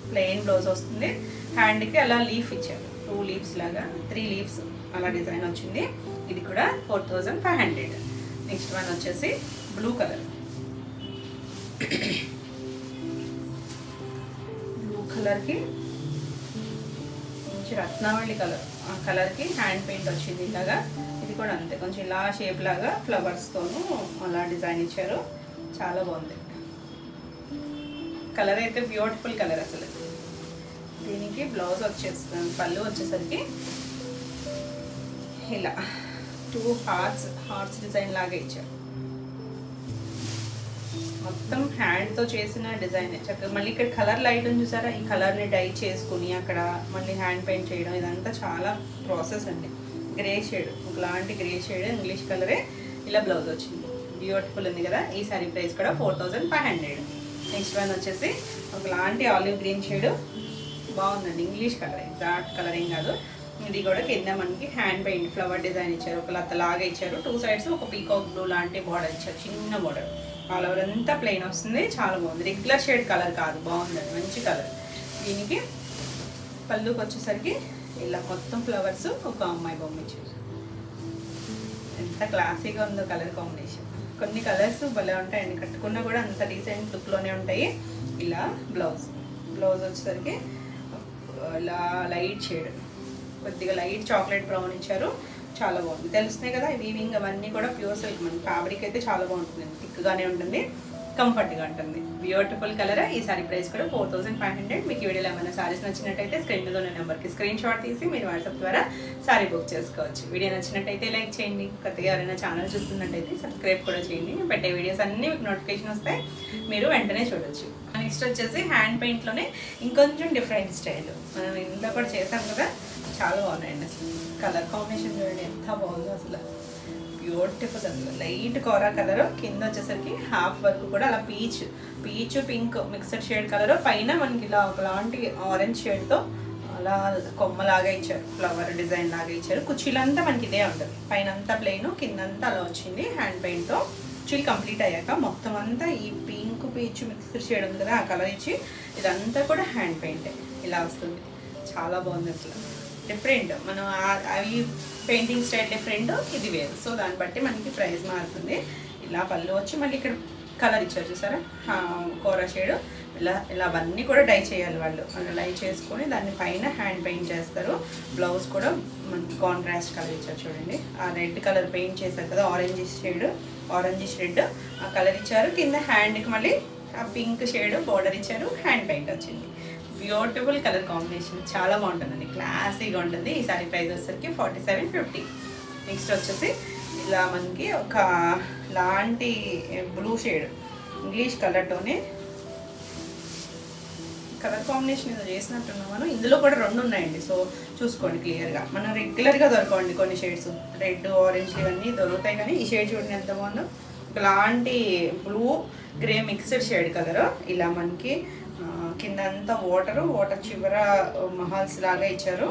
ప్లెయిన్ బ్లౌజ్ వస్తుంది. హ్యాండ్కి అలా లీఫ్ ఇచ్చారు, 2 లీవ్స్ లాగా, 3 లీవ్స్ అలా డిజైన్ వచ్చింది. ఇది కూడా 4500. నెక్స్ట్ వన్ వచ్చేసి బ్లూ కలర్. బ్లూ కలర్కి మంచి రత్నావళి కలర్, ఆ కలర్కి హ్యాండ్ పెయింట్ వచ్చింది ఇలాగా. ఇది కూడా అంతే, కొంచెం ఇలా షేప్ లాగా ఫ్లవర్స్తోనూ అలా డిజైన్ ఇచ్చారు, చాలా బాగుంది. కలర్ అయితే బ్యూటిఫుల్ కలర్ అసలు. దీనికి బ్లౌజ్ వచ్చేస్తుంది, పళ్ళు వచ్చేసరికి ఇలా 2 హార్ట్స్ డిజైన్ లాగా ఇచ్చారు. మొత్తం హ్యాండ్తో చేసిన డిజైన్ చక్కగా. మళ్ళీ ఇక్కడ కలర్ లైట్ ఉంది చూసారా, ఈ కలర్ని డై చేసుకుని అక్కడ మళ్ళీ హ్యాండ్ పెయింట్ చేయడం, ఇదంతా చాలా ప్రాసెస్ అండి. గ్రే షేడ్, ఒకలాంటి గ్రే షేడ్ ఇంగ్లీష్ కలరే. ఇలా బ్లౌజ్ వచ్చింది, బ్యూటిఫుల్ ఉంది కదా. ఈ సారీ ప్రైస్ కూడా 4500. నెక్స్ట్ వన్ వచ్చేసి ఒకలాంటి ఆలివ్ గ్రీన్ షేడ్, బాగుందండి. ఇంగ్లీష్ కలర్, ఎగ్జాక్ట్ కలర్ ఏం కాదు. ఇది కూడా కింద మనకి హ్యాండ్ పెయింట్ ఫ్లవర్ డిజైన్ ఇచ్చారు, ఒక లతలాగా ఇచ్చారు. 2 సైడ్స్ ఒక పీకాక్ బ్లూ లాంటి బార్డర్ ఇచ్చారు, చిన్న బార్డర్. ఆల్ ఓవర్ అంతా ప్లెయిన్ వస్తుంది, చాలా బాగుంది. రెగ్యులర్ షేడ్ కలర్ కాదు, బాగుందండి, మంచి కలర్. దీనికి పళ్ళుకి వచ్చేసరికి ఇలా మొత్తం ఫ్లవర్స్, ఒక అమ్మాయి బొమ్మ ఇచ్చారు. ఎంత క్లాసీగా ఉందో కలర్ కాంబినేషన్. కొన్ని కలర్స్ భలే ఉంటాయండి, కట్టుకున్నా కూడా అంత డీసెంట్ లుక్లోనే ఉంటాయి. ఇలా బ్లౌజ్ వచ్చేసరికి ఇలా లైట్ షేడ్, కొద్దిగా లైట్ చాక్లెట్ బ్రౌన్ ఇచ్చారు, చాలా బాగుంది. తెలుస్తున్నాయి కదా వీవింగ్ అవన్నీ కూడా ప్యూర్ సిల్క్. మన ఫ్యాబ్రిక్ అయితే చాలా బాగుంటుంది, థిక్గానే ఉంటుంది, కంఫర్ట్గా ఉంటుంది. Beautiful colour. ఈ సారీ ప్రైస్ కూడా 4500. మీకు ఈ వీడియోలో ఏమైనా సారీస్ నచ్చినట్టయితే స్క్రీన్ మీద ఉన్న నెంబర్కి స్క్రీన్ షాట్ తీసి మీరు వాట్సాప్ ద్వారా సారీ బుక్ చేసుకోవచ్చు. వీడియో నచ్చినట్టయితే లైక్ చేయండి, కొత్తగా ఎవరైనా ఛానల్ చూస్తున్నట్టయితే సబ్స్క్రైబ్ కూడా చేయండి. నేను పెట్టే వీడియోస్ అన్నీ మీకు నోటిఫికేషన్ వస్తాయి, మీరు వెంటనే చూడొచ్చు. నెక్స్ట్ వచ్చేసి హ్యాండ్ పెయింట్లోనే ఇంకొంచెం డిఫరెంట్ స్టైల్ మనం ఇంట్లో కూడా చేసాం కదా, చాలా బాగున్నాయండి. అసలు కలర్ కాంబినేషన్ చూడండి ఎంత బాగుందో, అసలు బ్యూటిఫుల్. అసలు లైట్ కోరా కలర్, కింద వచ్చేసరికి హాఫ్ వరకు కూడా అలా peach pink mixed shade colour, పైన మనకి ఇలా ఒకలాంటి ఆరెంజ్ షేడ్తో అలా కొమ్మలాగా ఇచ్చారు, ఫ్లవర్ డిజైన్ లాగా ఇచ్చారు. కుర్చీలంతా మనకి ఇదే ఉంటుంది, పైన అంతా ప్లెయిన్, కిందంతా అలా వచ్చింది హ్యాండ్ పెయింట్తో. కుర్చీలు కంప్లీట్ అయ్యాక మొత్తం అంతా ఈ పింక్ పీచ్ మిక్స్డ్ షేడ్ ఉంది కదా, ఆ కలర్ ఇచ్చి ఇదంతా కూడా హ్యాండ్ పెయింట్ ఇలా వస్తుంది, చాలా బాగుంది. అసలు డిఫరెంట్, మనం అవి పెయింటింగ్ స్టైల్ డిఫరెంట్, ఇది వేరు. సో దాన్ని బట్టి మనకి ప్రైస్ మారుతుంది. ఇలా పళ్ళు వచ్చి మళ్ళీ ఇక్కడ కలర్ ఇచ్చారు చూసారా, కోరా షేడ్. ఇలా అవన్నీ కూడా డై చేయాలి వాళ్ళు, డై చేసుకొని దాన్ని పైన హ్యాండ్ పెయింట్ చేస్తారు. బ్లౌజ్ కూడా మనకి కాంట్రాస్ట్ కలర్ ఇచ్చారు చూడండి, ఆ రెడ్ కలర్ పెయింట్ చేశారు కదా, ఆరెంజ్ రెడ్ ఆ కలర్ ఇచ్చారు. కింద హ్యాండ్కి మళ్ళీ ఆ పింక్ షేడ్ బార్డర్ ఇచ్చారు, హ్యాండ్ పెయింట్ వచ్చింది. బ్యూటిఫుల్ కలర్ కాంబినేషన్, చాలా బాగుంటుందండి, క్లాసీగా ఉంటుంది. ఈ సారీ ప్రైస్ వచ్చేసరికి 4750. నెక్స్ట్ వచ్చేసి ఇలా మనకి ఒక లాంటి బ్లూ షేడ్ ఇంగ్లీష్ కలర్తోనే కలర్ కాంబినేషన్ ఏదో చేసినట్టున్నాం మనం. ఇందులో కూడా 2 ఉన్నాయండి, సో చూసుకోండి క్లియర్గా. మనం రెగ్యులర్గా దొరకండి కొన్ని షేడ్స్, రెడ్ ఆరెంజ్ ఇవన్నీ దొరుకుతాయి, కానీ ఈ షేడ్ చూడండి ఎంత బాగుందో. ఒకలాంటి blue grey mixed shade colour. ఇలా మనకి కింద అంతా వాటర్ చివర మహల్స్ లాగా ఇచ్చారు.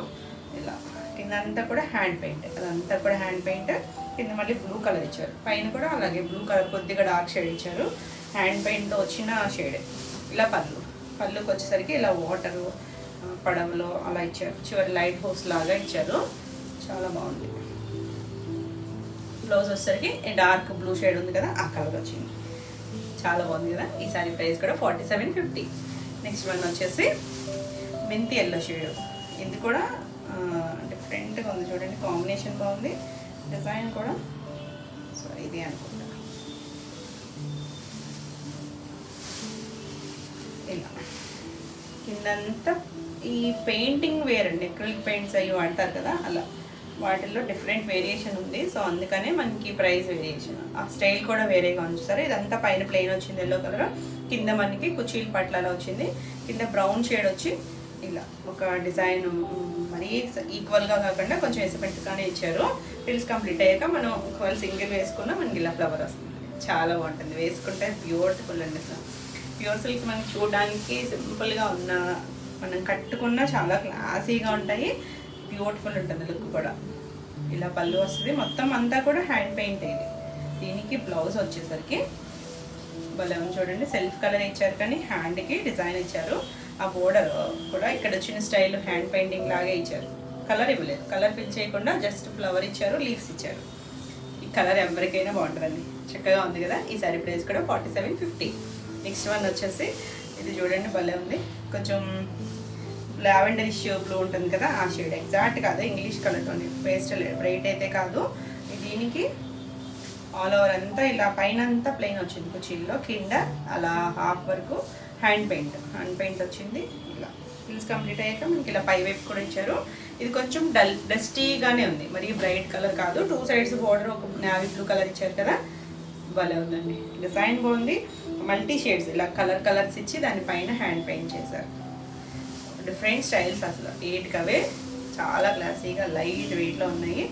ఇలా కింద అంతా కూడా హ్యాండ్ పెయింట్, అదంతా కూడా హ్యాండ్ పెయింట్. కింద మళ్ళీ బ్లూ కలర్ ఇచ్చారు, పైన కూడా అలాగే బ్లూ కలర్ కొద్దిగా డార్క్ షేడ్ ఇచ్చారు. హ్యాండ్ పెయింట్తో వచ్చిన షేడ్. ఇలా పళ్ళుకి వచ్చేసరికి ఇలా వాటరు పడవలో అలా ఇచ్చారు, చివరి లైట్ హౌస్ లాగా ఇచ్చారు, చాలా బాగుంది. బ్లౌజ్ వచ్చేసరికి డార్క్ బ్లూ షేడ్ ఉంది కదా, ఆ కలర్ వచ్చింది, చాలా బాగుంది కదా. ఈ సారీ ప్రైస్ కూడా 4750. నెక్స్ట్ వన్ వచ్చేసి మెంతి ఎల్లో షేడ్. ఇది కూడా డిఫరెంట్గా ఉంది చూడండి, కాంబినేషన్ బాగుంది, డిజైన్ కూడా. సో ఇది అనుకుంటా ఇలా కిందంతా ఈ పెయింటింగ్ వేర్ అండి, అక్రిలిక్ పెయింట్స్ అవి వాడతారు కదా, అలా వాటిల్లో డిఫరెంట్ వేరియేషన్ ఉంది. సో అందుకనే మనకి ప్రైస్ వేరియేషన్, ఆ స్టైల్ కూడా వేరేగా ఉంది. సరే ఇదంతా పైన ప్లెయిన్ వచ్చింది ఎల్లో కలర్, కింద మనకి కుచీల పట్ల వచ్చింది, కింద బ్రౌన్ షేడ్ వచ్చి ఇలా ఒక డిజైన్ మరీ ఈక్వల్గా కాకుండా కొంచెం ఎసపెట్టుగానే ఇచ్చారు. ఫ్రిల్స్ కంప్లీట్ అయ్యాక మనం ఒకవేళ సింగిల్ వేసుకున్నా మనకి ఇలా ఫ్లవర్ వస్తుంది, చాలా బాగుంటుంది. వేసుకుంటే బ్యూటిఫుల్ అండి. అసలు ప్యూర్ సిల్క్స్ మనకి చూడడానికి సింపుల్గా ఉన్న, మనం కట్టుకున్నా చాలా క్లాసీగా ఉంటాయి, బ్యూటిఫుల్ ఉంటుంది లుక్ కూడా. ఇలా పళ్ళు వస్తుంది, మొత్తం అంతా కూడా హ్యాండ్ పెయింట్ ఇది. దీనికి బ్లౌజ్ వచ్చేసరికి భలే ఉంది చూడండి, సెల్ఫ్ కలర్ ఇచ్చారు కానీ హ్యాండ్కి డిజైన్ ఇచ్చారు. ఆ బోర్డర్ కూడా ఇక్కడ వచ్చిన స్టైల్ హ్యాండ్ పెయింటింగ్ లాగే ఇచ్చారు, కలర్ ఇవ్వలేదు, కలర్ ఫిల్ చేయకుండా జస్ట్ ఫ్లవర్ ఇచ్చారు, లీవ్స్ ఇచ్చారు. ఈ కలర్ ఎవరికైనా బాగుంటుందండి, చక్కగా ఉంది కదా. ఈ సారీ ప్రైస్ కూడా 4750. నెక్స్ట్ వన్ వచ్చేసి ఇది చూడండి, భలే ఉంది, కొంచెం లావెండర్ ఇష్యూ బ్లూ ఉంటుంది కదా, ఆ షేడ్ ఎగ్జాక్ట్ కాదు, ఇంగ్లీష్ కలర్తోని, పేస్టల్ బ్రైట్ అయితే కాదు. దీనికి ఆల్ ఓవర్ అంతా ఇలా పైన అంతా ప్లెయిన్ వచ్చింది కుచీల్లో, కింద అలా హాఫ్ వరకు హ్యాండ్ పెయింట్ వచ్చింది. ఇలా ఫిల్స్ కంప్లీట్ అయ్యాక మనకి ఇలా పై వైపు కూడా ఇచ్చారు. ఇది కొంచెం డస్టీగానే ఉంది, మరి బ్రైట్ కలర్ కాదు. 2 సైడ్స్ బోర్డర్ ఒక నావీ బ్లూ కలర్ ఇచ్చారు కదా, భలే ఉందండి, డిజైన్ బాగుంది. మల్టీ షేడ్స్ ఇలా కలర్స్ ఇచ్చి దానిపైన హ్యాండ్ పెయింట్ చేశారు. డిఫరెంట్ స్టైల్స్ అసలు 8 అవే చాలా క్లాసీగా లైట్ వెయిట్లో ఉన్నాయి.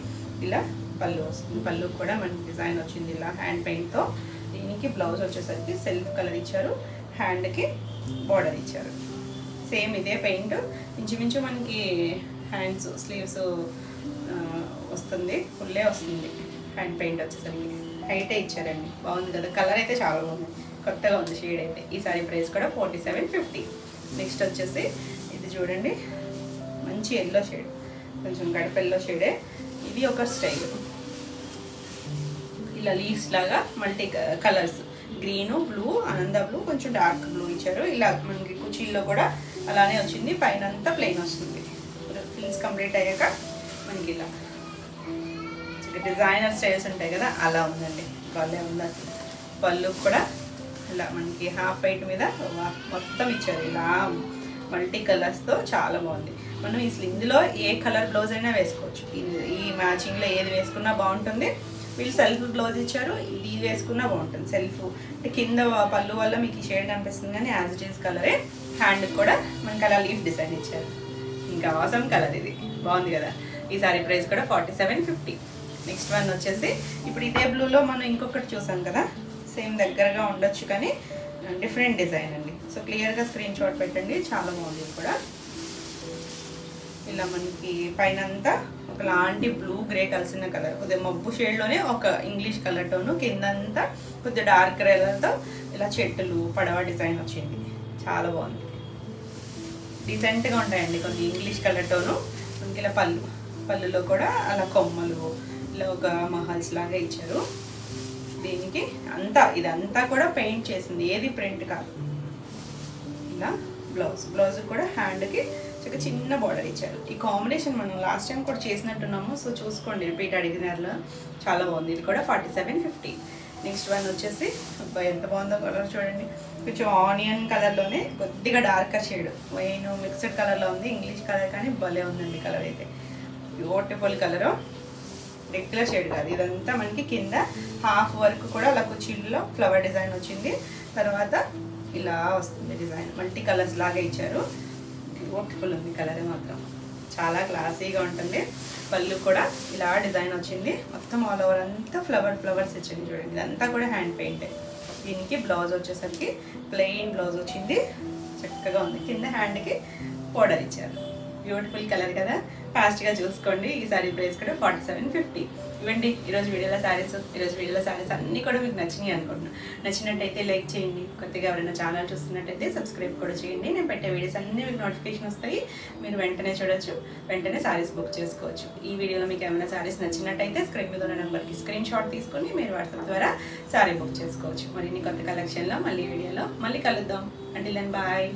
ఇలా పళ్ళు వస్తుంది, పళ్ళు కూడా మనకి డిజైన్ వచ్చింది ఇలా హ్యాండ్ పెయింట్తో. దీనికి బ్లౌజ్ వచ్చేసరికి సెల్ఫ్ కలర్ ఇచ్చారు, హ్యాండ్కి బార్డర్ ఇచ్చారు, సేమ్ ఇదే పెయింట్. ఇంచుమించు మనకి హ్యాండ్స్ స్లీవ్స్ వస్తుంది, ఫుల్లే వస్తుంది హ్యాండ్ పెయింట్ వచ్చేసరికి. హైటే ఇచ్చారండి, బాగుంది కదా. కలర్ అయితే చాలా బాగుంది, కొత్తగా ఉంది షేడ్ అయితే. ఈ సారీ ప్రైస్ కూడా 4750. నెక్స్ట్ వచ్చేసి ఇది చూడండి, మంచి ఎల్లో షేడ్, కొంచెం గడప ఎల్లో షేడే. ఇది ఒక స్టైల్, ఇలా లీవ్స్ లాగా మల్టీ కలర్స్, గ్రీను, బ్లూ, ఆనంద బ్లూ, కొంచెం డార్క్ బ్లూ ఇచ్చారు. ఇలా మనకి కుచీల్లో కూడా అలానే వచ్చింది, పైన అంతా ప్లెయిన్ వస్తుంది. ఫిల్స్ కంప్లీట్ అయ్యాక మనకి ఇలా డిజైనర్ స్టైల్స్ ఉంటాయి కదా, అలా ఉందండి, భలే ఉంది అసలు. పళ్ళు కూడా ఇలా మనకి హాఫ్ వైట్ మీద మొత్తం ఇచ్చారు, ఇలా మల్టీ కలర్స్తో చాలా బాగుంది. మనం ఇందులో ఏ కలర్ బ్లౌజ్ అయినా వేసుకోవచ్చు, ఈ మ్యాచింగ్లో ఏది వేసుకున్నా బాగుంటుంది. వీళ్ళు సెల్ఫ్ బ్లౌజ్ ఇచ్చారు, ఇది వేసుకున్నా బాగుంటుంది. సెల్ఫ్ అంటే కింద పళ్ళు వల్ల మీకు ఈ షేడ్ కనిపిస్తుంది కానీ యాజ్ ఇట్ ఈస్ కలరే. హ్యాండ్కి కూడా మనకి అలా లీఫ్ డిజైన్ ఇచ్చారు, ఇంకా అవసరం కలర్, ఇది బాగుంది కదా. ఈ సారీ ప్రైస్ కూడా 4750. నెక్స్ట్ వన్ వచ్చేసి ఇప్పుడు ఇదే బ్లూలో మనం ఇంకొకటి చూసాం కదా, సేమ్ దగ్గరగా ఉండొచ్చు కానీ డిఫరెంట్ డిజైన్ అండి. సో క్లియర్గా స్క్రీన్ షాట్ పెట్టండి, చాలా బాగుంది. ఇది కూడా ఇలా మనకి పైన అంతా ఒకలాంటి బ్లూ గ్రే కలిసిన కలర్, కొద్దిగా మబ్బు షేడ్లోనే ఒక ఇంగ్లీష్ కలర్ టోను, కిందంతా కొద్దిగా డార్క్ కలర్తో ఇలా చెట్టులు పడవ డిజైన్ వచ్చింది, చాలా బాగుంది. డీసెంట్గా ఉంటాయండి కొన్ని ఇంగ్లీష్ కలర్ టోను. మనకి ఇలా పళ్ళులో కూడా అలా కొమ్మలు ఇలా ఒక మహల్స్ లాగా ఇచ్చారు. దీనికి ఇదంతా కూడా పెయింట్ చేసింది, ఏది ప్రింట్ కాదు. ఇలా బ్లౌజ్ కూడా హ్యాండ్కి చిన్న బార్డర్ ఇచ్చారు. ఈ కాంబినేషన్ మనం లాస్ట్ టైం కూడా చేసినట్టున్నాము, సో చూసుకోండి, రిపీట్ అడిగినారులో చాలా బాగుంది. ఇది కూడా 4750. నెక్స్ట్ వన్ వచ్చేసి ఎంత బాగుందో కలర్ చూడండి, కొంచెం ఆనియన్ కలర్లోనే కొద్దిగా డార్కర్ షేడ్, వైన్ మిక్స్డ్ కలర్లో ఉంది, ఇంగ్లీష్ కలర్ కానీ భలే ఉందండి కలర్ అయితే, బ్యూటిఫుల్ కలరు. రెగ్యులర్ షేడ్ కాదు, ఇదంతా మనకి కింద హాఫ్ వర్క్ కూడా అలా కుచీల్లో ఫ్లవర్ డిజైన్ వచ్చింది. తర్వాత ఇలా వస్తుంది డిజైన్, మల్టీ కలర్స్ లాగా ఇచ్చారు, బ్యూటిఫుల్ ఉంది కలర్ మాత్రం, చాలా క్లాసీగా ఉంటుంది. పళ్ళు కూడా ఇలా డిజైన్ వచ్చింది, మొత్తం ఆల్ ఓవర్ అంతా ఫ్లవర్స్ ఇచ్చింది చూడండి, ఇదంతా కూడా హ్యాండ్ పెయింట్. దీనికి బ్లౌజ్ వచ్చేసరికి ప్లెయిన్ బ్లౌజ్ వచ్చింది, చక్కగా ఉంది. కింద హ్యాండ్కి బోర్డర్ ఇచ్చారు, బ్యూటిఫుల్ కలర్ కదా, ఫాస్ట్గా చూసుకోండి. ఈ సారీ ప్రైస్ కూడా 4750. ఇవ్వండి ఈరోజు వీడియోలో శారీస్ అన్నీ కూడా మీకు నచ్చినాయి అనుకుంటున్నాను. నచ్చినట్టయితే లైక్ చేయండి. కొత్తగా ఎవరైనా ఛానల్ చూస్తున్నట్టయితే సబ్స్క్రైబ్ కూడా చేయండి. నేను పెట్టే వీడియోస్ అన్నీ మీకు నోటిఫికేషన్ వస్తాయి, మీరు వెంటనే చూడొచ్చు, వెంటనే శారీస్ బుక్ చేసుకోవచ్చు. ఈ వీడియోలో మీకు ఏమైనా శారీస్ నచ్చినట్టయితే స్క్రీన్ మీద ఉన్న నెంబర్కి స్క్రీన్ షాట్ తీసుకొని మీరు వాట్సాప్ ద్వారా శారీ బుక్ చేసుకోవచ్చు. మరిన్ని కొత్త కలెక్షన్లో మళ్ళీ వీడియోలో మళ్ళీ కలుద్దాం. Until then bye.